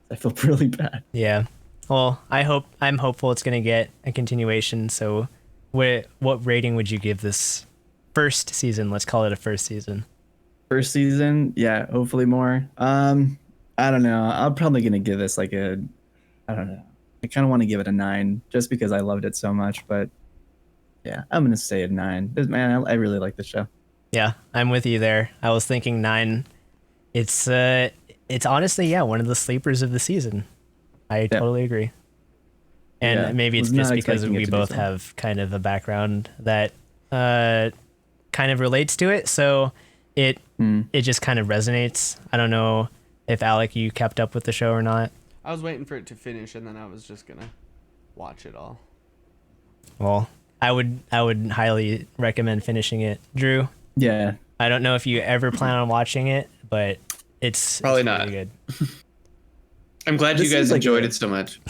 I feel really bad. Yeah. Well, I'm hopeful it's gonna get a continuation. So, what rating would you give this first season? Let's call it a first season. First season, yeah. Hopefully more. I don't know. I'm probably gonna give this like a, I don't know. I kind of want to give it a 9 just because I loved it so much. But yeah, I'm gonna say a 9. Man, I really like the show. Yeah, I'm with you there. I was thinking 9. It's honestly, yeah, one of the sleepers of the season. I totally agree. And Yeah, maybe it's was just not because expecting it we to be both so. have kind of a background that kind of relates to it, so it just kind of resonates. I don't know if Alec, you kept up with the show or not. I was waiting for it to finish, and then I was just gonna watch it all. Well, I would highly recommend finishing it. Drew, Yeah. I don't know if you ever plan on watching it, but it's Probably it's not. really good. I'm glad This you guys seems like enjoyed a- it so much.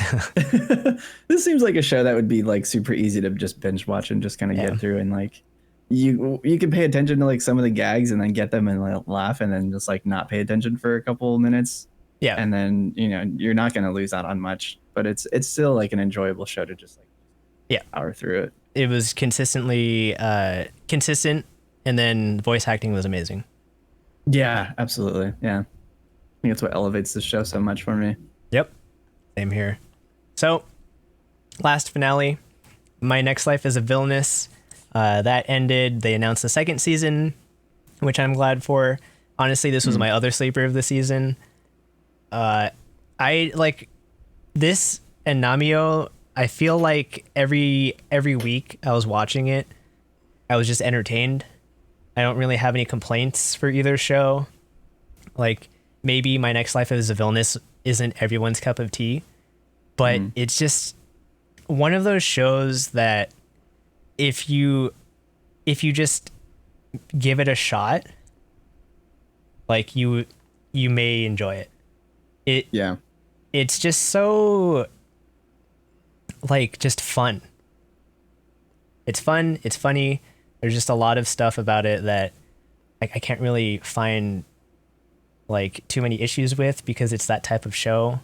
This seems like a show that would be like super easy to just binge watch and just kind of Yeah. get through, and like you can pay attention to like some of the gags and then get them and like, laugh, and then just like not pay attention for a couple minutes, Yeah. and then you're not going to lose out on much, but it's still like an enjoyable show to just like power through it. It was consistently consistent, and then voice acting was amazing. Yeah, absolutely. Yeah, I think that's what elevates the show so much for me. Yep. Same here. So, last finale, My Next Life is a Villainous. That ended. They announced the second season, which I'm glad for. Honestly, this was my other sleeper of the season. I like this and Namio. I feel like every week I was watching it, I was just entertained. I don't really have any complaints for either show. Like, maybe My Next Life as a Villainous isn't everyone's cup of tea, but it's just one of those shows that if you just give it a shot, like you may enjoy it. Yeah. It's just so like just fun. It's fun, it's funny. There's just a lot of stuff about it that like I can't really find like too many issues with because it's that type of show.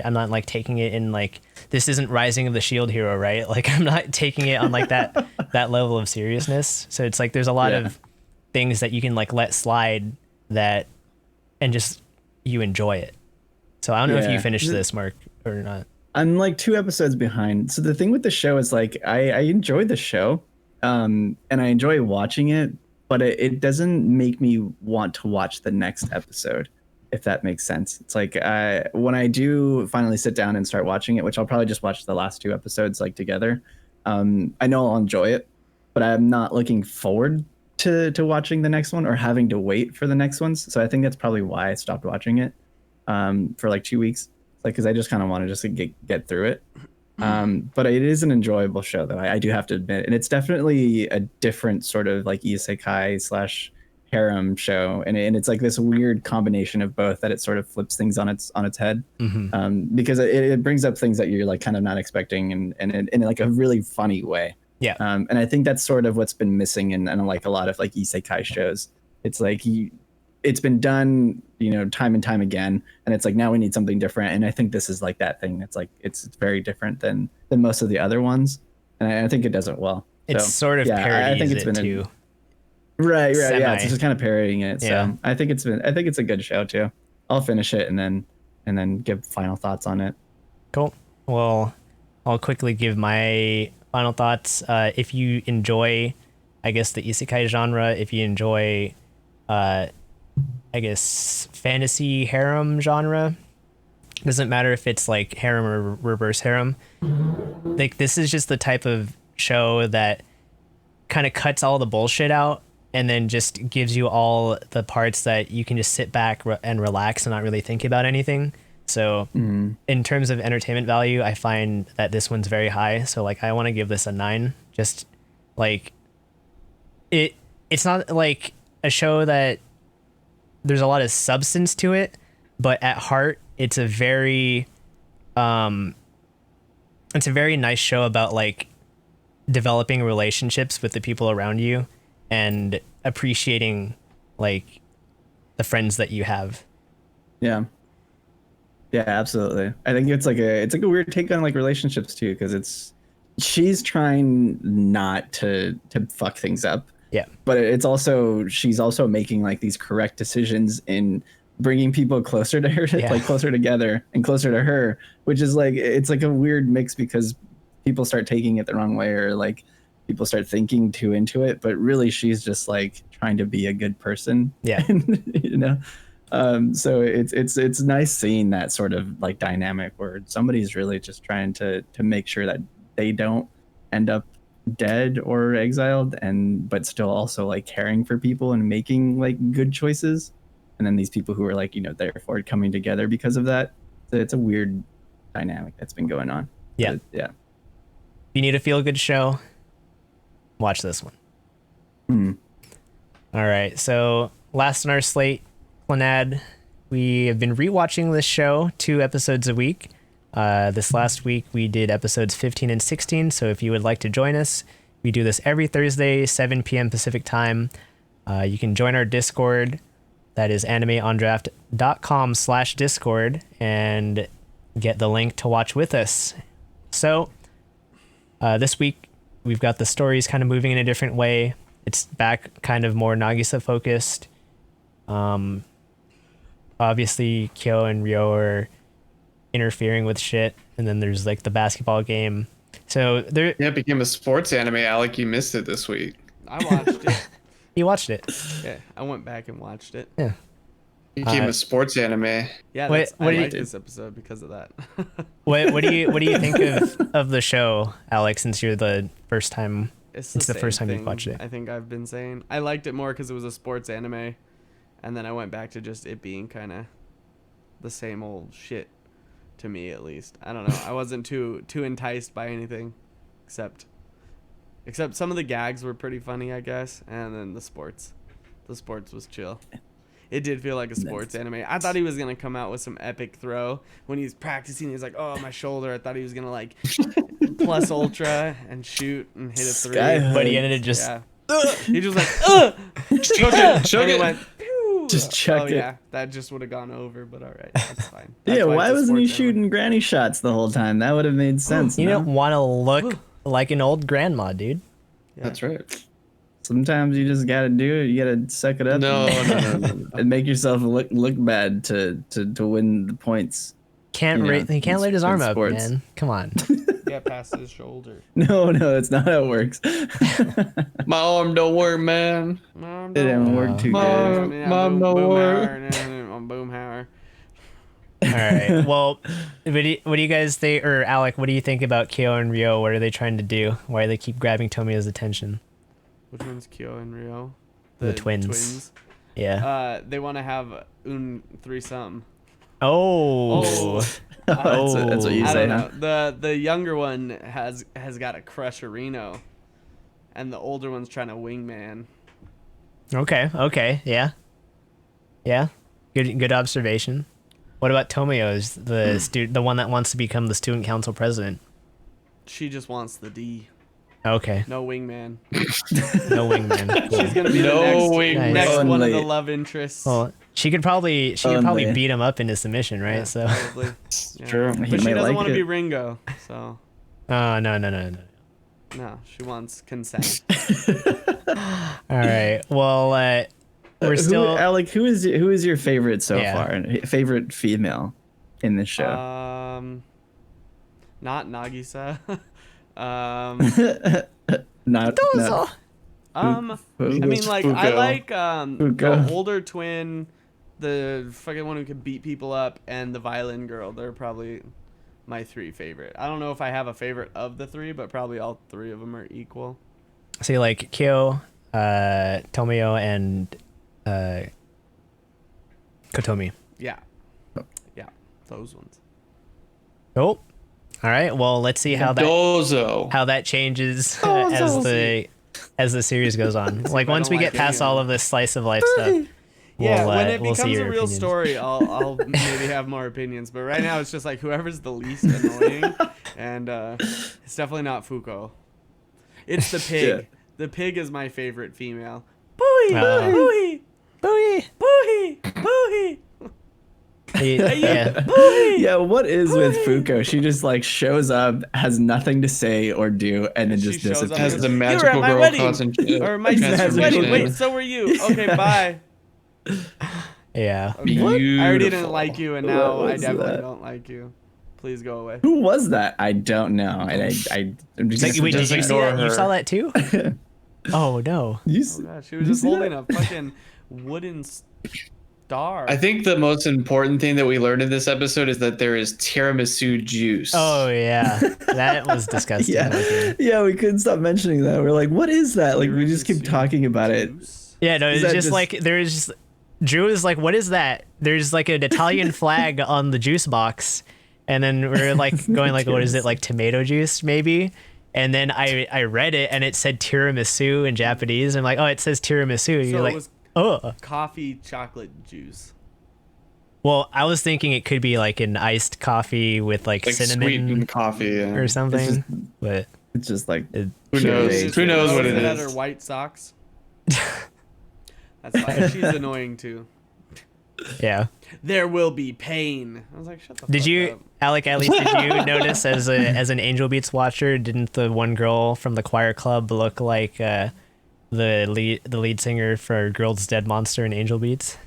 I'm not like taking it in like this isn't Rising of the Shield Hero, right? Like I'm not taking it on like that level of seriousness. So it's like there's a lot Yeah. of things that you can like let slide that and just you enjoy it. So I don't know if you Yeah. finished this, Mark, or not. I'm like 2 episodes behind. So the thing with the show is like I enjoy the show, and I enjoy watching it, but it doesn't make me want to watch the next episode, if that makes sense. It's like when I do finally sit down and start watching it, which I'll probably just watch the last 2 episodes like together. I know I'll enjoy it, but I'm not looking forward to watching the next one or having to wait for the next ones. So I think that's probably why I stopped watching it for like 2 weeks. Like, because I just kind of want to just get through it. But it is an enjoyable show, though. I do have to admit, and it's definitely a different sort of like isekai slash harem show, and it's like this weird combination of both that it sort of flips things on its head, because it brings up things that you're like kind of not expecting, and in like a really funny way. Yeah. And I think that's sort of what's been missing in like a lot of like isekai shows. It's like it's been done, time and time again, and it's like now we need something different. And I think this is like that thing. It's like it's very different than most of the other ones, and I think it does it well. It's So, sort of yeah, parodies I think it's it been too. Right, Semi. yeah. It's just kind of parodying it. So Yeah. I think it's a good show too. I'll finish it and then give final thoughts on it. Cool. Well, I'll quickly give my final thoughts. If you enjoy, I guess, the isekai genre, if you enjoy, I guess, fantasy harem genre, doesn't matter if it's like harem or reverse harem. Like, this is just the type of show that kind of cuts all the bullshit out and then just gives you all the parts that you can just sit back and relax and not really think about anything. So in terms of entertainment value, I find that this one's very high. So like, I want to give this a 9. Just like it's not like a show that there's a lot of substance to it, but at heart, it's a very nice show about like developing relationships with the people around you and appreciating like the friends that you have. Yeah. Yeah, absolutely. I think it's like a weird take on like relationships too, because she's trying not to fuck things up. Yeah. But she's also making like these correct decisions in bringing people closer to her, Yeah. like closer together and closer to her, which is like, it's like a weird mix because people start taking it the wrong way, or like people start thinking too into it, but really she's just like trying to be a good person. Yeah. So it's nice seeing that sort of like dynamic where somebody's really just trying to make sure that they don't end up dead or exiled, but still also like caring for people and making like good choices, and then these people who are like therefore coming together because of that. So it's a weird dynamic that's been going on. Yeah. Yeah. If you need a feel good show, watch this one. All right. So last on our slate, Clannad, we have been rewatching this show 2 episodes a week. This last week we did episodes 15 and 16. So if you would like to join us, we do this every Thursday, 7 p.m. Pacific time. You can join our Discord. That is animeondraft.com/Discord and get the link to watch with us. So this week we've got the stories kind of moving in a different way. It's back kind of more Nagisa focused. Obviously Kyo and Ryo are interfering with shit, and then there's like the basketball game. So there. Yeah, it became a sports anime. Alec, you missed it this week. I watched it. You watched it. Yeah, I went back and watched it. Yeah. It became a sports anime. Yeah, What I do you- like this episode because of that. What do you think of the show, Alex? Since you're the first time. It's the same first time you've thing watched it. I think I've been saying I liked it more because it was a sports anime, and then I went back to just it being kind of the same old shit to me, at least. I don't know. I wasn't too enticed by anything, except some of the gags were pretty funny, I guess, and then the sports was chill. It did feel like a sports anime. I thought he was gonna come out with some epic throw when he's practicing. He's like, "Oh, my shoulder." I thought he was gonna like plus ultra and shoot and hit a 3. Sky But he ended up just. Yeah. He just like, choke it. Choke And he it. went, pew. Just chucked it. Yeah, that just would have gone over, but all right, that's fine. Yeah, That's why it's a wasn't he sports anime. shooting granny shots the whole time? That would have made sense. You no? don't want to look like an old grandma, dude. Yeah. That's right. Sometimes you just gotta do it. You gotta suck it up. No, and, no. and make yourself look bad to win the points. Can't Yeah, he can't in- lift his arm in up, sports. man. Come on. Yeah, past his shoulder. No, that's not how it works. My arm don't work, man. Mom, It didn't work too Mom. good. Mom, no work. Boomhauer. All right. Well, what do you guys think, or Alec? What do you think about Kyo and Ryo? What are they trying to do? Why do they keep grabbing Tomiya's attention? Which one's Kyo and Rio? The twins. Yeah. They want to have un threesome. Oh. That's what you I say, don't huh? know. The younger one has got a crush on Reno, and the older one's trying to wingman. Okay. Yeah. Yeah. Good observation. What about Tomio's the one that wants to become the student council president? She just wants the D. Okay. No wingman. No wingman. Cool. She's gonna be No the next, wingman. next one of the Only- love interests. Well, she could probably Only. beat him up into submission, right? Yeah, So. probably. Yeah. True. He But she might doesn't like want to it. be Ringo, so Oh no. no, she wants consent. All right. Well, we're still. Alec, who is your favorite so Yeah. far? Favorite female in this show? Not Nagisa. Not. I who- mean, like, I Fuko. like the Fuko. older twin, the fucking one who can beat people up, and the violin girl. They're probably my three favorite. I don't know if I have a favorite of the three, but probably all three of them are equal. So you like Kyo, Tomio, and Kotomi. Yeah, yeah, those ones. Oh. All right. Well, let's see how Dozo. that changes as the series goes on. Like I once don't we like get past any of all them. of this slice of life stuff. Yeah, we'll, when it we'll see becomes a your real opinions. story, I'll maybe have more opinions. But right now, it's just like whoever's the least annoying, and it's definitely not Fuko. It's the pig. Yeah. The pig is my favorite female. Booey, Oh. booey, Booey. booey, booey, Yeah. booey. Yeah, what is with Fuko? She just like shows up, has nothing to say or do, and then She just shows up disappears. Has the You were at magical my girl wedding. concentration. Or my sister's wedding. Wait, so were you? Okay, bye. Yeah. Okay. I already didn't Beautiful. like you, and now What I was definitely that? don't like you. Please go away. Who was that? I don't know. And I'm just Like, wait, did just you see ignore that? You her. saw that too? Oh no. you, Oh god, she was Did you just see holding that? a fucking wooden star. I think the most important thing that we learned in this episode is that there is tiramisu juice. Oh yeah. That was disgusting. looking. yeah, we couldn't stop mentioning that. We're like, what is that? Like, we just keep talking about it. Yeah, no, Is it's that just just- like there's just Drew is like, what is that? There's like an Italian flag on the juice box, and then we're like going like, what is it, like tomato juice maybe? And then I read it and it said tiramisu in Japanese. I'm like, oh, it says tiramisu. So You're it like, was oh. coffee chocolate juice. Well, I was thinking it could be like an iced coffee with like, like cinnamon sweetened coffee. Yeah. or something. just- But It's just like it, Who knows? Pureed. Who knows what it At is? her white socks. That's fine. She's annoying too. yeah. There will be pain. I was like, shut the Did fuck you, up. Alec? At least did you notice as an Angel Beats watcher? Didn't the one girl from the choir club look like the lead singer for Girls Dead Monster in Angel Beats?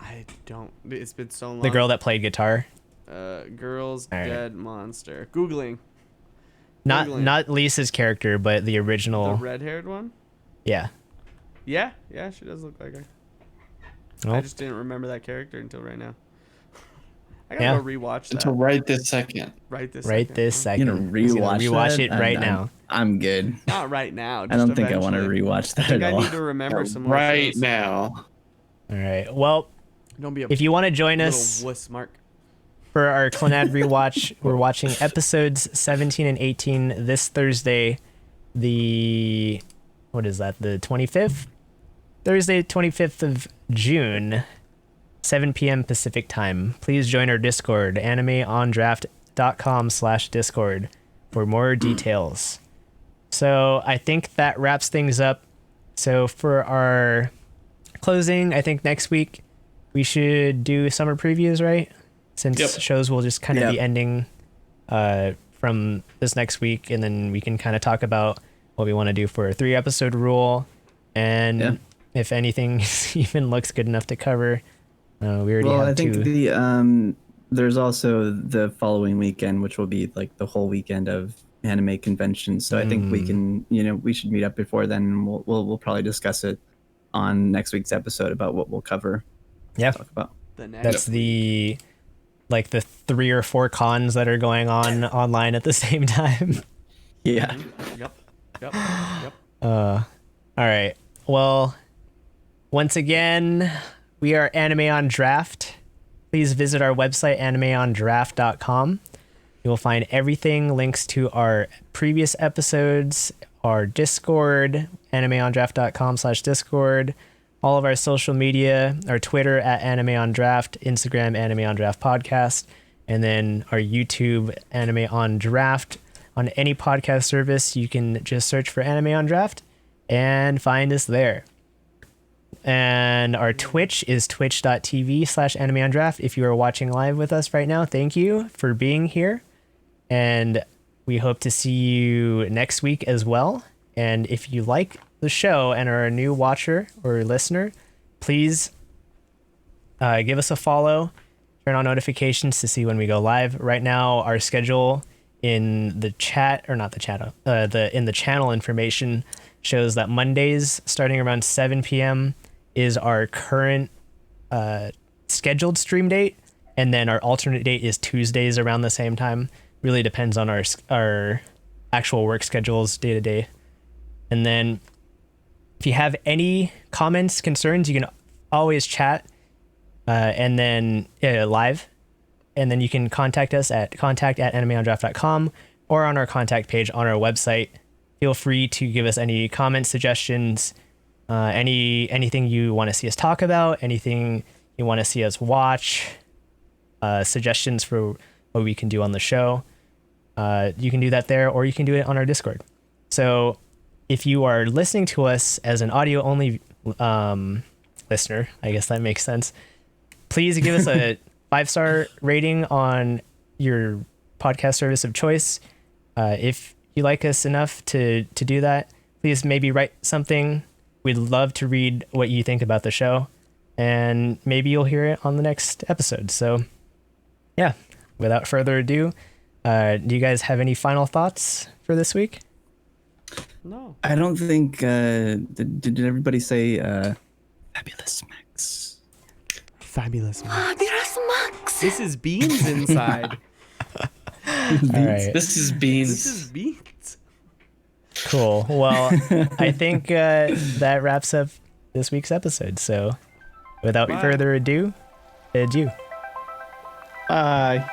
I don't. It's been so long. The girl that played guitar. Girls All right. Dead Monster. Googling. Not Googling. Lisa's character, but the The original. red-haired one. Yeah. Yeah, she does look like her. I Well, just didn't remember that character until right now. I gotta Yeah. go rewatch that. Until right this second. right this right second. this Huh? second. you know, He's gonna rewatch rewatch that? it right now. I'm good. Not right now. I Just don't think I want to eventually. rewatch that I think at I all. need to remember some more Right shows. now. All right. Well, Don't be a if you want to join little us wuss, Mark. for our Clannad rewatch, we're watching episodes 17 and 18 this Thursday, the 25th? Thursday, 25th of June, 7 p.m. Pacific time. Please join our Discord, animeondraft.com/discord for more details. So I think that wraps things up. So for our closing, I think next week we should do summer previews, right? Since Yep. shows will just kind of be Yep. ending from this next week, and then we can kind of talk about what we want to do for a 3-episode rule, and Yeah. if anything even looks good enough to cover. We already Well, have I think two. there's also the following weekend, which will be like the whole weekend of anime conventions. So I think we can, we should meet up before then. And we'll probably discuss it on next week's episode about what we'll cover. Yeah, Talk about. The next. that's the 3 or 4 cons that are going on online at the same time. Yeah. Yep. All All right. Well, once again, we are Anime on Draft. Please visit our website, animeondraft.com. You will find everything, links to our previous episodes, our Discord, animeondraft.com/Discord, all of our social media, our Twitter at Anime on Draft, Instagram, Anime on Draft Podcast, and then our YouTube, Anime on Draft. On any podcast service, you can just search for Anime on Draft and find us there. And our Twitch is twitch.tv/animeondraft. If you are watching live with us right now, thank you for being here. And we hope to see you next week as well. And if you like the show and are a new watcher or listener, please give us a follow, turn on notifications to see when we go live. Right now, our schedule in the chat, or not the chat, in the channel information shows that Mondays starting around 7 p.m. is our current scheduled stream date, and then our alternate date is Tuesdays around the same time. Really depends on our actual work schedules day to day. And then if you have any comments, concerns, you can always chat and then live, and then you can contact us at contact@animeondraft.com or on our contact page on our website. Feel free to give us any comments, suggestions, anything you want to see us talk about, anything you want to see us watch, suggestions for what we can do on the show. You can do that there, or you can do it on our Discord. So if you are listening to us as an audio only listener, I guess that makes sense, please give us a 5-star rating on your podcast service of choice. If you like us enough to do that, please maybe write something. We'd love to read what you think about the show, and maybe you'll hear it on the next episode. So yeah, without further ado, do you guys have any final thoughts for this week? No. I don't think did everybody say Fabulous Max? Fabulous Max. This is Beans inside. All right. This is Beans. This is Beans. Cool. Well, I think that wraps up this week's episode. So without Bye. further ado, adieu. Bye.